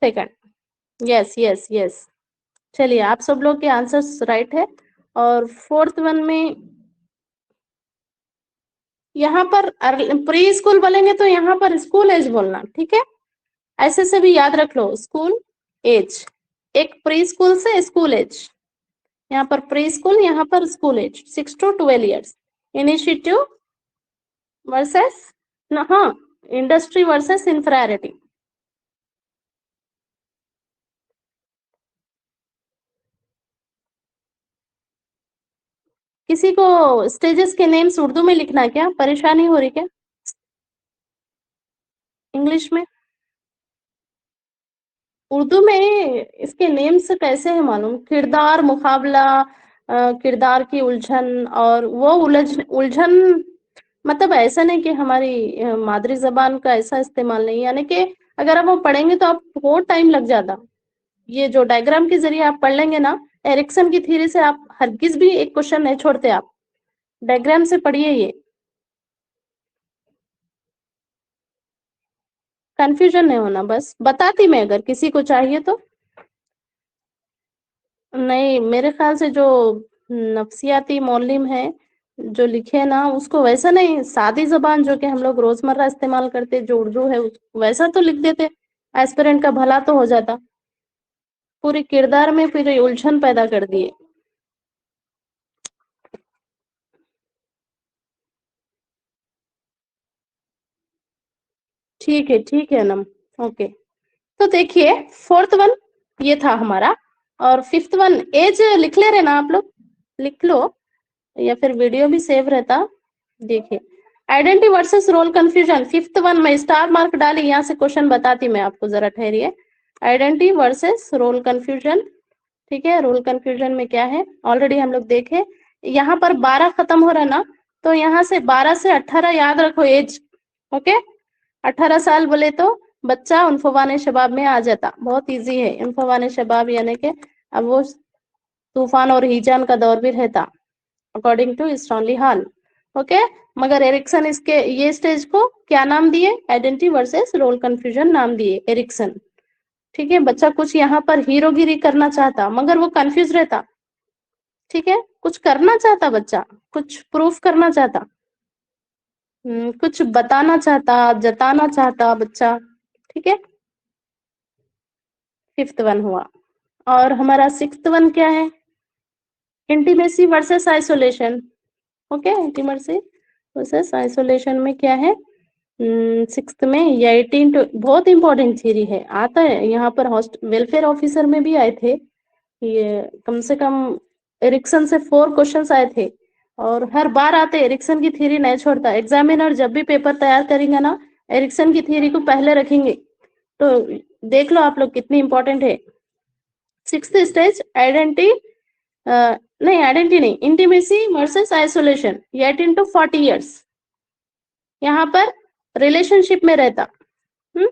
Second, yes yes yes. चलिए, आप सब लोग के आंसर्स राइट है। और फोर्थ वन में यहाँ पर प्री स्कूल बोलेंगे तो यहाँ पर स्कूल एज बोलना, ठीक है। ऐसे से भी याद रख लो, स्कूल एज, एक प्री स्कूल से स्कूल एज। यहाँ पर प्री स्कूल, यहाँ पर school age 6 to 12 years. Initiative versus, हाँ, इंडस्ट्री वर्सेस इंफ्रारिटी। किसी को स्टेजेस के नेम्स उर्दू में लिखना है क्या? परेशानी हो रही क्या इंग्लिश में? उर्दू में इसके नेम्स कैसे है मालूम? किरदार मुकाबला, किरदार की उलझन, और वो उलझन मतलब ऐसा नहीं कि हमारी मादरी जबान का ऐसा इस्तेमाल नहीं, यानी कि अगर आप वो पढ़ेंगे तो आप बहुत टाइम लग जाता। ये जो डायग्राम के जरिए आप पढ़ लेंगे ना, एरिक्सन की थ्योरी से आप हरगिज भी एक क्वेश्चन नहीं छोड़ते, आप डायग्राम से पढ़िए। ये कंफ्यूजन नहीं होना, बस बताती मैं अगर किसी को चाहिए तो। नहीं, मेरे ख्याल से जो नफ्सियाती मौलिम है जो लिखे ना, उसको वैसा नहीं, सादी जबान जो कि हम लोग रोजमर्रा इस्तेमाल करते जो उर्दू है वैसा तो लिख देते, एस्पिरेंट का भला तो हो जाता। पूरे किरदार में पूरी उलझन पैदा कर दिए। ठीक है नम, ओके। तो देखिए, फोर्थ वन ये था हमारा। और फिफ्थ वन एज लिख ले रहे ना आप लोग? लिख लो, या फिर वीडियो भी सेव रहता। देखिए, identity versus role confusion, fifth one में स्टार मार्क डाली, यहाँ से क्वेश्चन बताती मैं आपको, जरा ठहरिए। आइडेंटिटी वर्सेस रोल कंफ्यूजन, ठीक है। रोल कंफ्यूजन में क्या है ऑलरेडी हम लोग देखे। यहाँ पर 12 खत्म हो रहा ना, तो यहाँ से 12 से 18 याद रखो एज, ओके। 18 साल बोले तो बच्चा उन्फवाने शबाब में आ जाता, बहुत इजी है। उन्फवाने शबाब यानी कि अब वो तूफान और हीजान का दौर भी रहता, अकॉर्डिंग टू स्टॉनली हॉल, ओके। मगर एरिक्सन इसके ये स्टेज को क्या नाम दिए? आइडेंटिटी वर्सेस रोल कंफ्यूजन नाम दिए एरिक्सन, ठीक है। बच्चा कुछ यहाँ पर हीरोगिरी करना चाहता मगर वो कंफ्यूज रहता, ठीक है। कुछ करना चाहता बच्चा, कुछ प्रूफ करना चाहता, कुछ बताना चाहता, जताना चाहता बच्चा, ठीक है। फिफ्थ वन हुआ। और हमारा सिक्स्थ वन क्या है? Intimacy versus isolation, okay. Intimacy versus isolation में क्या है? सिक्स्थ में ये 18 to, बहुत इंपॉर्टेंट थ्योरी है, आता है यहाँ पर, वेलफेयर ऑफिसर में भी आए थे ये। कम से कम एरिक्सन से 4 क्वेश्चंस आए थे, और हर बार आते एरिक्सन की थ्योरी नहीं छोड़ता। एग्जामिनर जब भी पेपर तैयार करेंगे ना, एरिक्सन की थ्योरी को पहले रखेंगे। तो देख लो आप लोग कितनी इंपॉर्टेंट है। सिक्स्थ स्टेज आइडेंटिटी, नहीं आइडेंटिटी नहीं, intimacy versus isolation, 18 to 40 years. यहाँ पर रिलेशनशिप में रहता, हम्म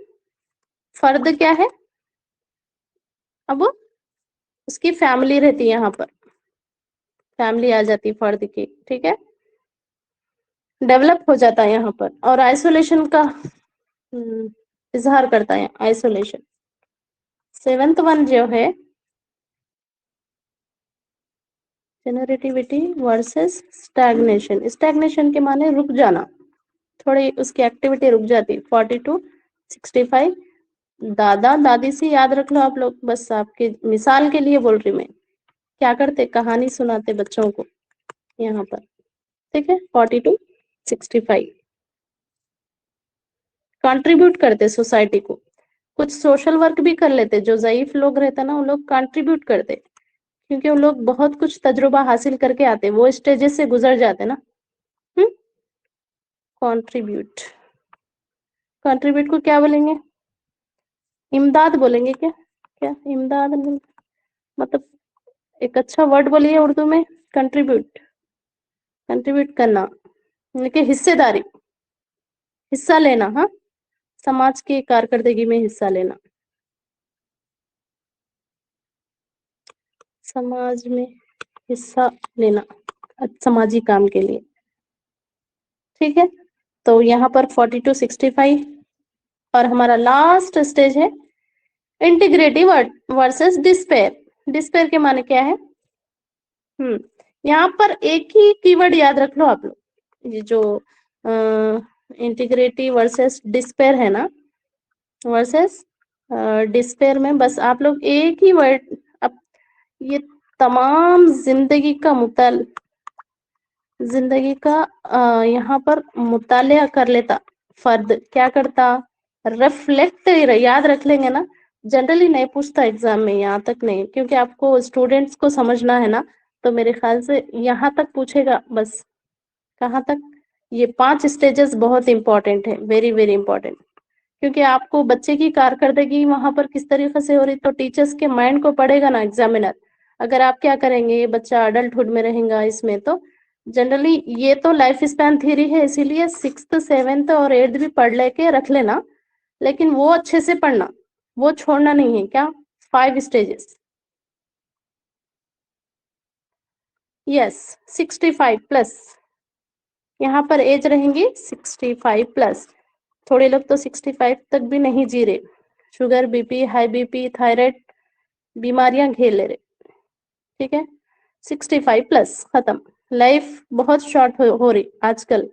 फर्द क्या है? अब उसकी फैमिली रहती है यहाँ पर, फैमिली आ जाती फर्द की, ठीक है, डेवलप हो जाता है यहाँ पर। और आइसोलेशन का इजहार करता है आइसोलेशन। सेवेंथ वन जो है जेनरेटिविटी वर्सेस स्टैग्नेशन। स्टैग्नेशन के माने रुक जाना, थोड़ी उसकी एक्टिविटी रुक जाती। 42 65 दादा दादी से याद रख लो आप लोग, बस आपके मिसाल के लिए बोल रही मैं। क्या करते, कहानी सुनाते बच्चों को यहाँ पर, ठीक है। 42 65 कंट्रीब्यूट करते सोसाइटी को, कुछ सोशल वर्क भी कर लेते। जो ज़ईफ लोग रहते ना, उन लोग कंट्रीब्यूट करते, क्योंकि उन लोग बहुत कुछ तजुर्बा हासिल करके आते, वो स्टेजेस से गुजर जाते ना। कंट्रीब्यूट, कंट्रीब्यूट को क्या बोलेंगे, इमदाद बोलेंगे क्या, क्या इमदाद मतलब एक अच्छा वर्ड बोलिए उर्दू में, कंट्रीब्यूट, कंट्रीब्यूट करना यानी कि हिस्सेदारी, हिस्सा लेना, हाँ, समाज की कारकर्दगी में हिस्सा लेना, समाज में हिस्सा लेना समाजी काम के लिए, ठीक है। तो यहाँ पर 42 65 और हमारा लास्ट स्टेज है इंटीग्रेटिव वर्सेस डिस्पेयर। डिस्पेयर के माने क्या है, यहाँ पर एक ही कीवर्ड याद रख लो आप लोग, ये जो इंटीग्रेटिव वर्सेस डिस्पेयर है ना, वर्सेस डिस्पेयर में बस आप लोग एक ही वर्ड, अब ये तमाम जिंदगी का यहाँ पर मुतालिया कर लेता फर्द, क्या करता, रिफ्लेक्ट, याद रख लेंगे ना। जनरली नहीं पूछता एग्जाम में, यहाँ तक नहीं, क्योंकि आपको स्टूडेंट्स को समझना है ना, तो मेरे ख्याल से यहाँ तक पूछेगा बस। कहाँ तक, ये 5 स्टेजेस बहुत इंपॉर्टेंट है, वेरी वेरी इंपॉर्टेंट, क्योंकि आपको बच्चे की कारकर्दगी वहां पर किस तरीके से हो रही, तो टीचर्स के माइंड को पड़ेगा ना एग्जामिनर। अगर आप क्या करेंगे, ये बच्चा अडल्टहुड में रहेगा इसमें, तो जनरली ये तो लाइफ स्पैन थ्योरी है, इसीलिए 6th 7th और 8th भी पढ़ लेके रख लेना, लेकिन वो अच्छे से पढ़ना, वो छोड़ना नहीं है, क्या 5 स्टेजेस, यस 65+, यहाँ पर एज रहेंगी 65+। थोड़े लोग तो 65 तक भी नहीं जी रहे, sugar BP high BP thyroid बीमारियां घेर ले रहे, ठीक है। 65+ खत्म, लाइफ बहुत शॉर्ट हो रही आजकल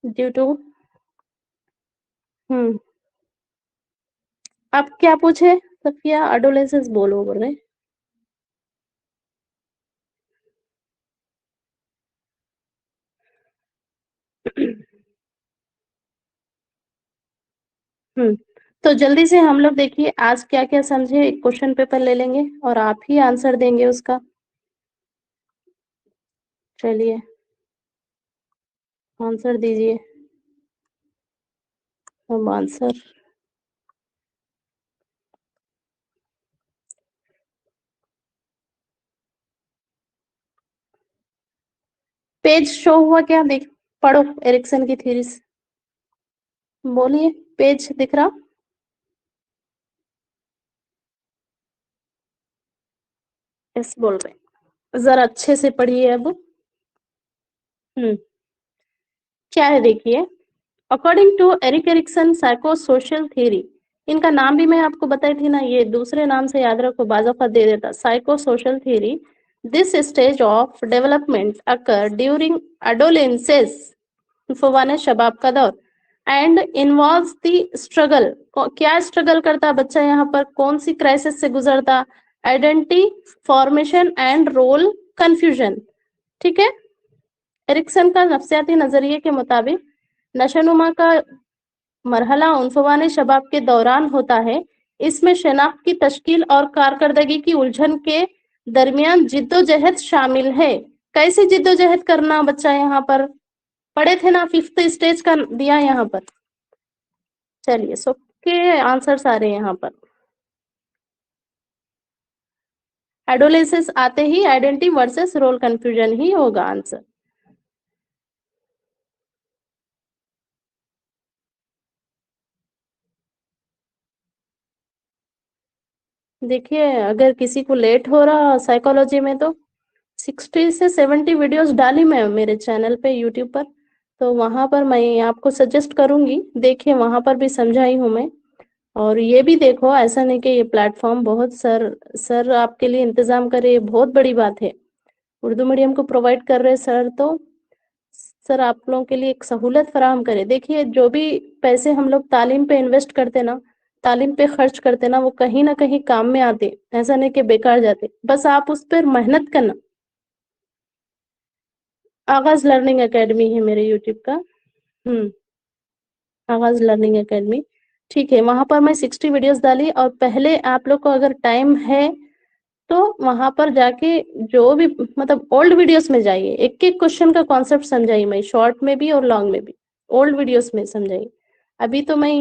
ड्यू टू। हम्म, आप क्या पूछे सफिया, एडोलेसेंस बोल रहे। हम्म, तो जल्दी से हम लोग देखिए आज क्या क्या समझे, एक क्वेश्चन पेपर ले लेंगे और आप ही आंसर देंगे उसका। चलिए आंसर दीजिए, हम आंसर, पेज शो हुआ क्या, देख पढ़ो एरिक्सन की थ्योरीज, बोलिए पेज दिख रहा, यस बोल रहे, जरा अच्छे से पढ़िए अब। हम्म, क्या है देखिए, according to Erik Erikson psycho social theory, इनका नाम भी मैं आपको बताई थी ना, ये दूसरे नाम से याद रखो, बाज़ाफ़त दे देता, psycho social theory. This stage of development occur during adolescence, फवाने शबाब का दौर, एंड इन्वॉल्व्स द स्ट्रगल, क्या स्ट्रगल करता बच्चा यहाँ पर, कौन सी क्राइसिस से गुजरता, identity formation and role confusion, ठीक है। एरिक्सन का नफ्सियाती नजरिए के मुताबिक नशोनुमा का मरहला उनफवाने शबाब के दौरान होता है, इसमें शनाख्त की तश्कील और कारकर्दगी की उलझन के दरमियान जिद्दोजहद शामिल है। कैसे जिद्दोजहद करना बच्चा, यहाँ पर पढ़े थे ना, 5th स्टेज का दिया यहाँ पर। चलिए सबके आंसर्स आ रहे हैं यहाँ पर, एडोलेसेंस आते ही आइडेंटिटी वर्सेस रोल कंफ्यूजन ही होगा आंसर। देखिए अगर किसी को लेट हो रहा साइकोलॉजी में, तो 60 से 70 वीडियोस डाली मैं मेरे चैनल पे यूट्यूब पर, तो वहां पर मैं आपको सजेस्ट करूंगी, देखिए वहां पर भी समझाई हूँ मैं। और ये भी देखो, ऐसा नहीं कि ये प्लेटफॉर्म बहुत सर आपके लिए इंतजाम करे, ये बहुत बड़ी बात है। उर्दू मीडियम को प्रोवाइड कर रहे सर, तो सर आप लोगों के लिए एक सहूलत फराहम करे। देखिए जो भी पैसे हम लोग तालीम पे इन्वेस्ट करते ना, तालीम पे खर्च करते ना, वो कहीं ना कहीं काम में आते, ऐसा नहीं कि बेकार जाते। बस आप उस पर मेहनत करना। आगाज लर्निंग एकेडमी है मेरे यूट्यूब का। हम्म। आगाज लर्निंग एकेडमी, ठीक है। वहां पर मैं 60 वीडियोस डाली, और पहले आप लोग को अगर टाइम है तो वहां पर जाके जो भी मतलब ओल्ड वीडियोस में जाइए, एक एक क्वेश्चन का कॉन्सेप्ट समझाई मैं, शॉर्ट में भी और लॉन्ग में भी, ओल्ड वीडियोस में समझाई। अभी तो मैं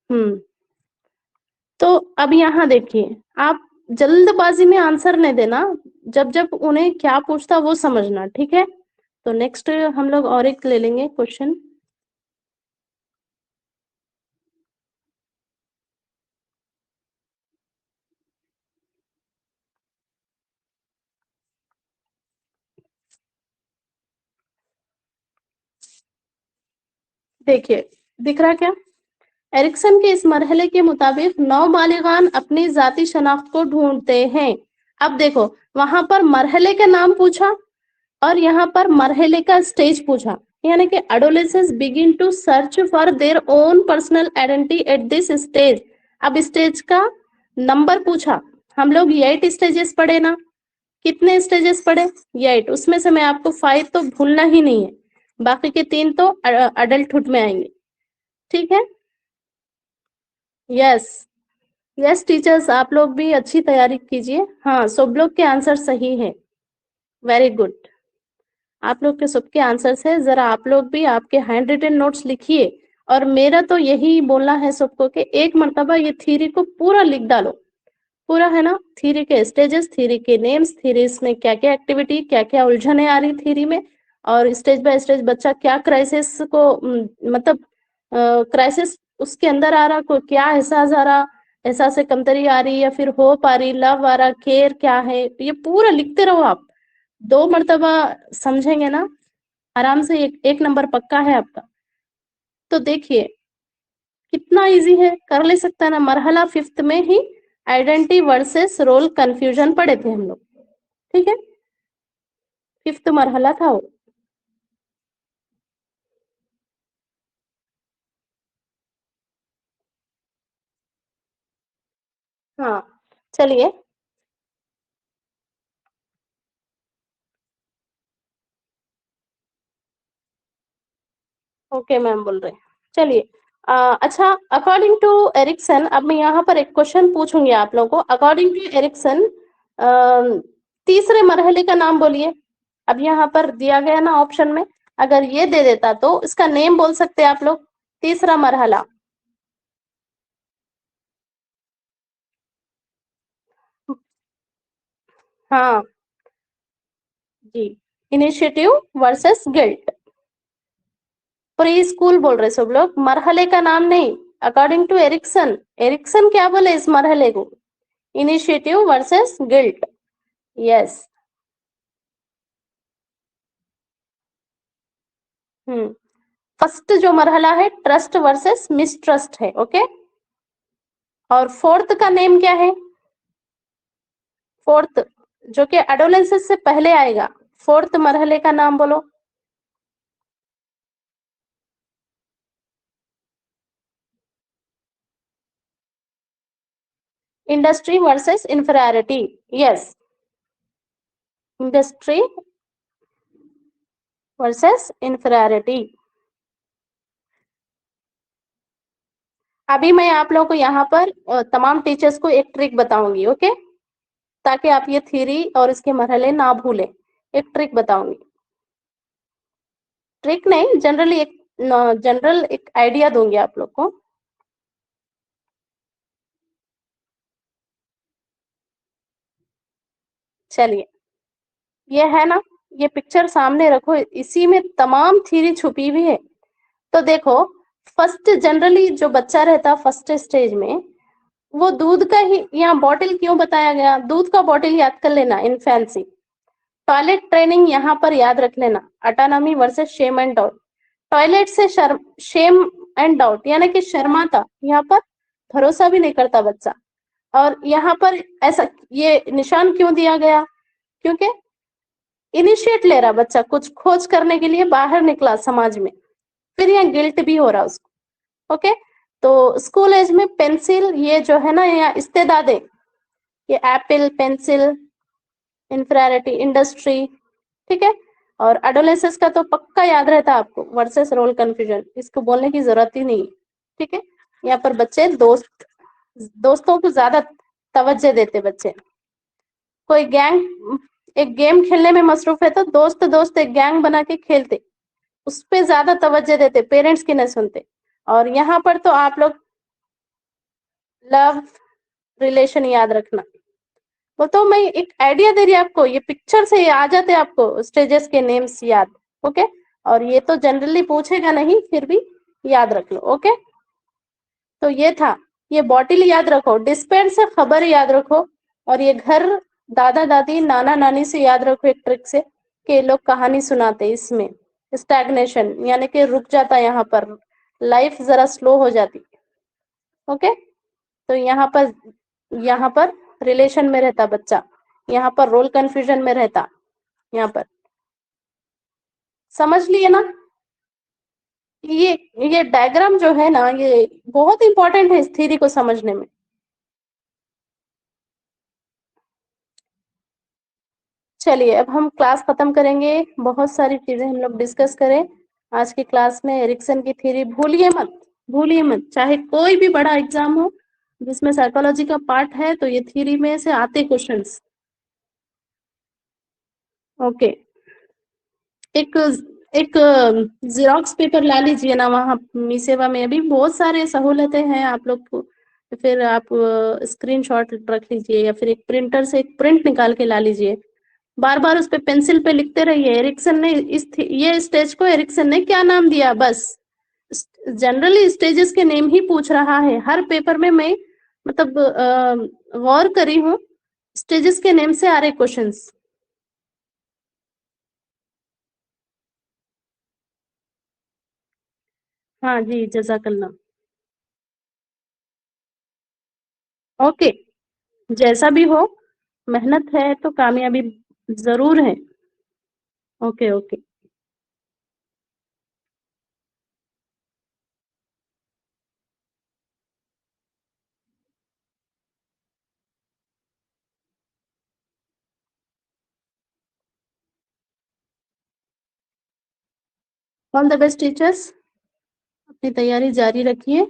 हम्म। तो अब यहाँ देखिए, आप जल्दबाजी में आंसर नहीं देना, जब जब उन्हें क्या पूछता वो समझना, ठीक है। तो नेक्स्ट हम लोग और एक ले लेंगे क्वेश्चन। देखिए, दिख रहा क्या? एरिक्सन के इस मरहले के मुताबिक नौबालिगान अपनी जाति शनाख्त को ढूंढते हैं। अब देखो, वहां पर मरहले का नाम पूछा, और यहाँ पर मरहले का स्टेज पूछा, यानी कि adolescence begin to search for their own personal identity at this stage. अब स्टेज का नंबर पूछा। हम लोग 8 स्टेजेस पढ़े ना, कितने स्टेजेस पढ़े? 8। उसमें से मैं आपको 5 तो भूलना ही नहीं है, बाकी के 3 तो अडल्टहुड में आएंगे, ठीक है। यस, यस टीचर्स, आप लोग भी अच्छी तैयारी कीजिए। हाँ, सब लोग के आंसर सही है, वेरी गुड। आप लोग के सबके आंसर्स है, जरा आप लोग भी आपके हैंड रिटन नोट्स लिखिए। और मेरा तो यही बोलना है सबको कि एक मर्तबा ये थ्योरी को पूरा लिख डालो, पूरा है ना। थ्योरी के स्टेजेस, थ्योरी के नेम्स, थ्योरीज में क्या क्या एक्टिविटी, क्या क्या उलझने आ रही थ्योरी में, और स्टेज बाय स्टेज बच्चा क्या क्राइसिस को मतलब क्राइसिस उसके अंदर आ रहा, को क्या एहसास आ रहा, एहसास से कमतरी आ रही या फिर होप आ रही, लव आ रहा, केयर क्या है, ये पूरा लिखते रहो आप। 2 मर्तबा समझेंगे ना, आराम से एक नंबर पक्का है आपका। तो देखिए कितना इजी है, कर ले सकता है ना। मरहला 5th में ही आइडेंटिटी वर्सेस रोल कंफ्यूजन पढ़े थे हम लोग, ठीक है। 5th मरहला था वो। हाँ, चलिए। ओके मैम बोल रहे हैं, चलिए। अच्छा, अकॉर्डिंग टू एरिक्सन, अब मैं यहाँ पर एक क्वेश्चन पूछूंगी आप लोगों को। अकॉर्डिंग टू एरिक्सन, तीसरे मरहले का नाम बोलिए। अब यहाँ पर दिया गया ना ऑप्शन में, अगर ये दे देता तो इसका नेम बोल सकते हैं आप लोग, तीसरा मरहला। हाँ जी, initiative versus guilt. Pre school बोल रहे सब लोग, मरहले का नाम नहीं। अकॉर्डिंग टू एरिक्सन, एरिक्सन क्या बोले इस मरहले को? Initiative versus guilt. यस। हम्म। फर्स्ट जो मरहला है ट्रस्ट वर्सेस मिसट्रस्ट है, ओके। और फोर्थ का नेम क्या है? फोर्थ, जो कि एडोलेंसेस से पहले आएगा, फोर्थ मरहले का नाम बोलो। Industry versus inferiority. Yes, industry versus inferiority. अभी मैं आप लोगों को यहाँ पर तमाम टीचर्स को एक ट्रिक बताऊंगी, ओके, ताकि आप ये थ्योरी और इसके मरहले ना भूलें। एक ट्रिक बताऊंगी, ट्रिक नहीं, जनरली एक जनरल एक आइडिया दूंगी आप लोग को। चलिए, ये है ना, ये पिक्चर सामने रखो, इसी में तमाम थ्योरी छुपी हुई है। तो देखो, फर्स्ट जनरली जो बच्चा रहता फर्स्ट स्टेज में, वो दूध का ही यहाँ बॉटल क्यों बताया गया, दूध का बॉटल याद कर लेना इन फैंसी। टॉयलेट ट्रेनिंग यहाँ पर याद रख लेना, autonomy versus shame and doubt. Toilet से शेम एंड डाउट यानी कि शर्माता, यहाँ पर भरोसा भी नहीं करता बच्चा। और यहाँ पर ऐसा ये निशान क्यों दिया गया, क्योंकि इनिशिएट ले रहा बच्चा, कुछ खोज करने के लिए बाहर निकला समाज में, फिर यहाँ गिल्ट भी हो रहा उसको। ओके, तो स्कूल एज में पेंसिल, ये जो है ना यहाँ इस्तेदादे, ये एप्पल, पेंसिल, इंफ्रारेटी, इंडस्ट्री, ठीक है। और एडोलेसेंस का तो पक्का याद रहता है आपको, वर्सेस रोल कंफ्यूजन, इसको बोलने की जरूरत ही नहीं, ठीक है। यहाँ पर बच्चे दोस्तों को ज्यादा तवज्जो देते बच्चे। कोई गैंग एक गेम खेलने में मसरूफ है तो दोस्त दोस्त एक गैंग बना के खेलते, उस पे ज्यादा तवज्जो देते, पेरेंट्स की नहीं सुनते। और यहाँ पर तो आप लोग लव रिलेशन याद रखना। वो तो मैं एक आइडिया दे रही आपको, ये पिक्चर से आ जाते आपको स्टेजेस के नेम्स याद। ओके, और ये तो जनरली पूछेगा नहीं, फिर भी याद रख लो। ओके, तो ये था, ये बॉटल याद रखो, डिस्पेंस से खबर याद रखो, और ये घर दादा दादी नाना नानी से याद रखो एक ट्रिक से, कि लोग कहानी सुनाते इसमें। स्टैग्नेशन यानी कि रुक जाता, यहाँ पर लाइफ जरा स्लो हो जाती। ओके, तो यहाँ पर रिलेशन में रहता बच्चा, यहाँ पर रोल कंफ्यूजन में रहता, यहाँ पर समझ लिए ना। ये ये डायग्राम जो है ना, ये बहुत इंपॉर्टेंट है इस थ्योरी को समझने में। चलिए अब हम क्लास खत्म करेंगे, बहुत सारी चीजें हम लोग डिस्कस करें आज की क्लास में। एरिक्सन की थ्योरी भूलिए मत, भूलिए मत, चाहे कोई भी बड़ा एग्जाम हो जिसमें साइकोलॉजी का पार्ट है तो ये थ्योरी में से आते क्वेश्चंस। ओके, एक एक जेरोक्स पेपर ला लीजिए ना, वहाँ मी सेवा में भी बहुत सारे सहूलतें हैं आप लोग को। फिर आप स्क्रीनशॉट रख लीजिए, या फिर एक प्रिंटर से एक प्रिंट निकाल के ला लीजिए, बार बार उस पे पेंसिल पे लिखते रहिए। एरिक्सन ने ये स्टेज को एरिक्सन ने क्या नाम दिया, बस जनरली स्टेजेस के नेम ही पूछ रहा है हर पेपर में। मैं मतलब गौर करी हूँ, स्टेजेस के नेम से आ रहे क्वेश्चंस। हाँ जी, जजाकल्ला। ओके, जैसा भी हो, मेहनत है तो कामयाबी जरूर है। Okay okay, all the best teachers, अपनी तैयारी जारी रखिए,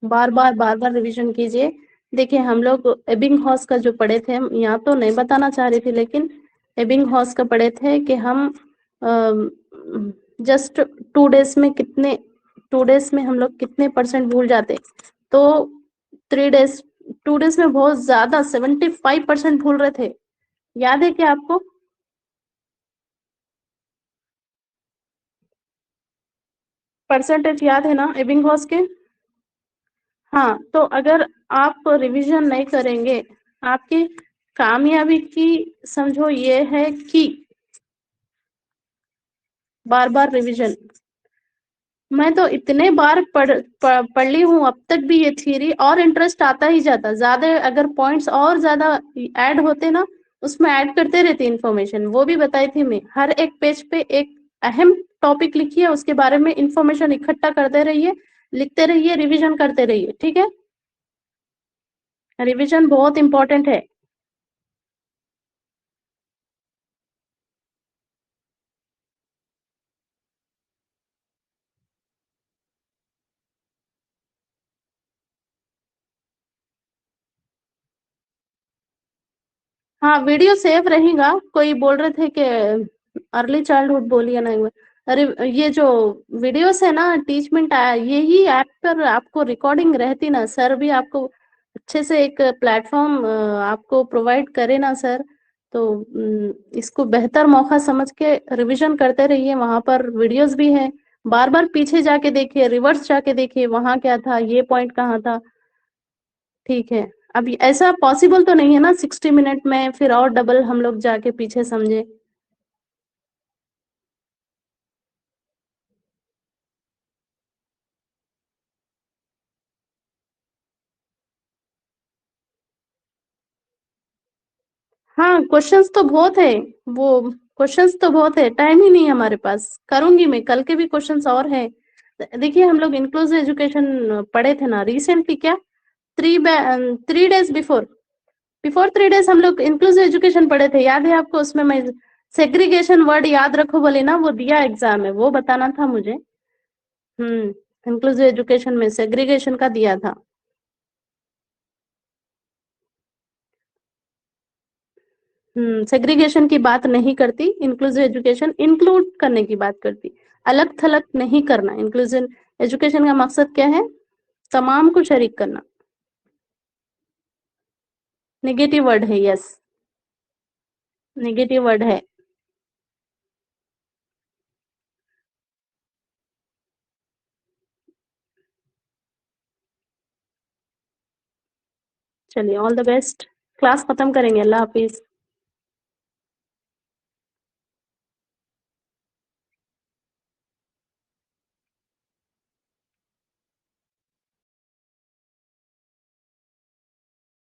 बार बार रिवीजन कीजिए। देखिए हम लोग एबिंग हॉस का जो पढ़े थे, हम यहाँ तो नहीं बताना चाह रही थी, लेकिन एबिंग हॉस का पढ़े थे कि हम जस्ट 2 डेज में कितने, 2 डेज में हम लोग कितने परसेंट भूल जाते। तो 3 डेज, 2 डेज में बहुत ज्यादा 75% भूल रहे थे। याद है क्या आपको? परसेंटेज याद है ना एबिंग हॉस के? हाँ, तो अगर आप रिवीजन नहीं करेंगे, आपकी कामयाबी की समझो ये है कि बार बार रिवीजन। मैं तो इतने बार पढ़ ली हूँ अब तक भी ये थ्योरी, और इंटरेस्ट आता ही जाता ज्यादा, अगर पॉइंट्स और ज्यादा ऐड होते ना, उसमें ऐड करते रहती इंफॉर्मेशन। वो भी बताई थी मैं, हर एक पेज पे एक अहम टॉपिक लिखिए, उसके बारे में इंफॉर्मेशन इकट्ठा करते रहिए, लिखते रहिए, रिविजन करते रहिए, ठीक है। रिविजन बहुत इंपॉर्टेंट है। हाँ, वीडियो सेव रहेगा। कोई बोल रहे थे कि अर्ली चाइल्डहुड बोलिए ना एक बार। अरे ये जो वीडियोस है ना, टीचमेंट यही ऐप पर आपको रिकॉर्डिंग रहती ना, सर भी आपको अच्छे से एक प्लेटफॉर्म आपको प्रोवाइड करे ना सर, तो इसको बेहतर मौका समझ के रिवीजन करते रहिए। वहां पर वीडियोस भी है, बार बार पीछे जाके देखिए, रिवर्स जाके देखिए वहां क्या था, ये पॉइंट कहाँ था, ठीक है। अब ऐसा पॉसिबल तो नहीं है ना 60 मिनट में फिर और डबल हम लोग जाके पीछे समझे। हाँ क्वेश्चंस तो बहुत है, वो क्वेश्चंस तो बहुत है, टाइम ही नहीं है हमारे पास। करूंगी मैं, कल के भी क्वेश्चंस और है। देखिए हम लोग इंक्लूसिव एजुकेशन पढ़े थे ना रिसेंटली, क्या 3 डेज बिफोर, बिफोर 3 डेज हम लोग इंक्लूसिव एजुकेशन पढ़े थे, याद है आपको? उसमें मैं सेग्रीगेशन वर्ड याद रखो बोले ना, वो दिया एग्जाम में, वो बताना था मुझे। इंक्लूसिव एजुकेशन में सेग्रीगेशन का दिया था। सेग्रीगेशन की बात नहीं करती, इंक्लूसिव एजुकेशन इंक्लूड करने की बात करती, अलग थलग नहीं करना। इंक्लूसिव एजुकेशन का मकसद क्या है? तमाम को शरीक करना। नेगेटिव वर्ड है, यस, नेगेटिव वर्ड है। चलिए ऑल द बेस्ट, क्लास खत्म करेंगे, अल्लाह हाफिज।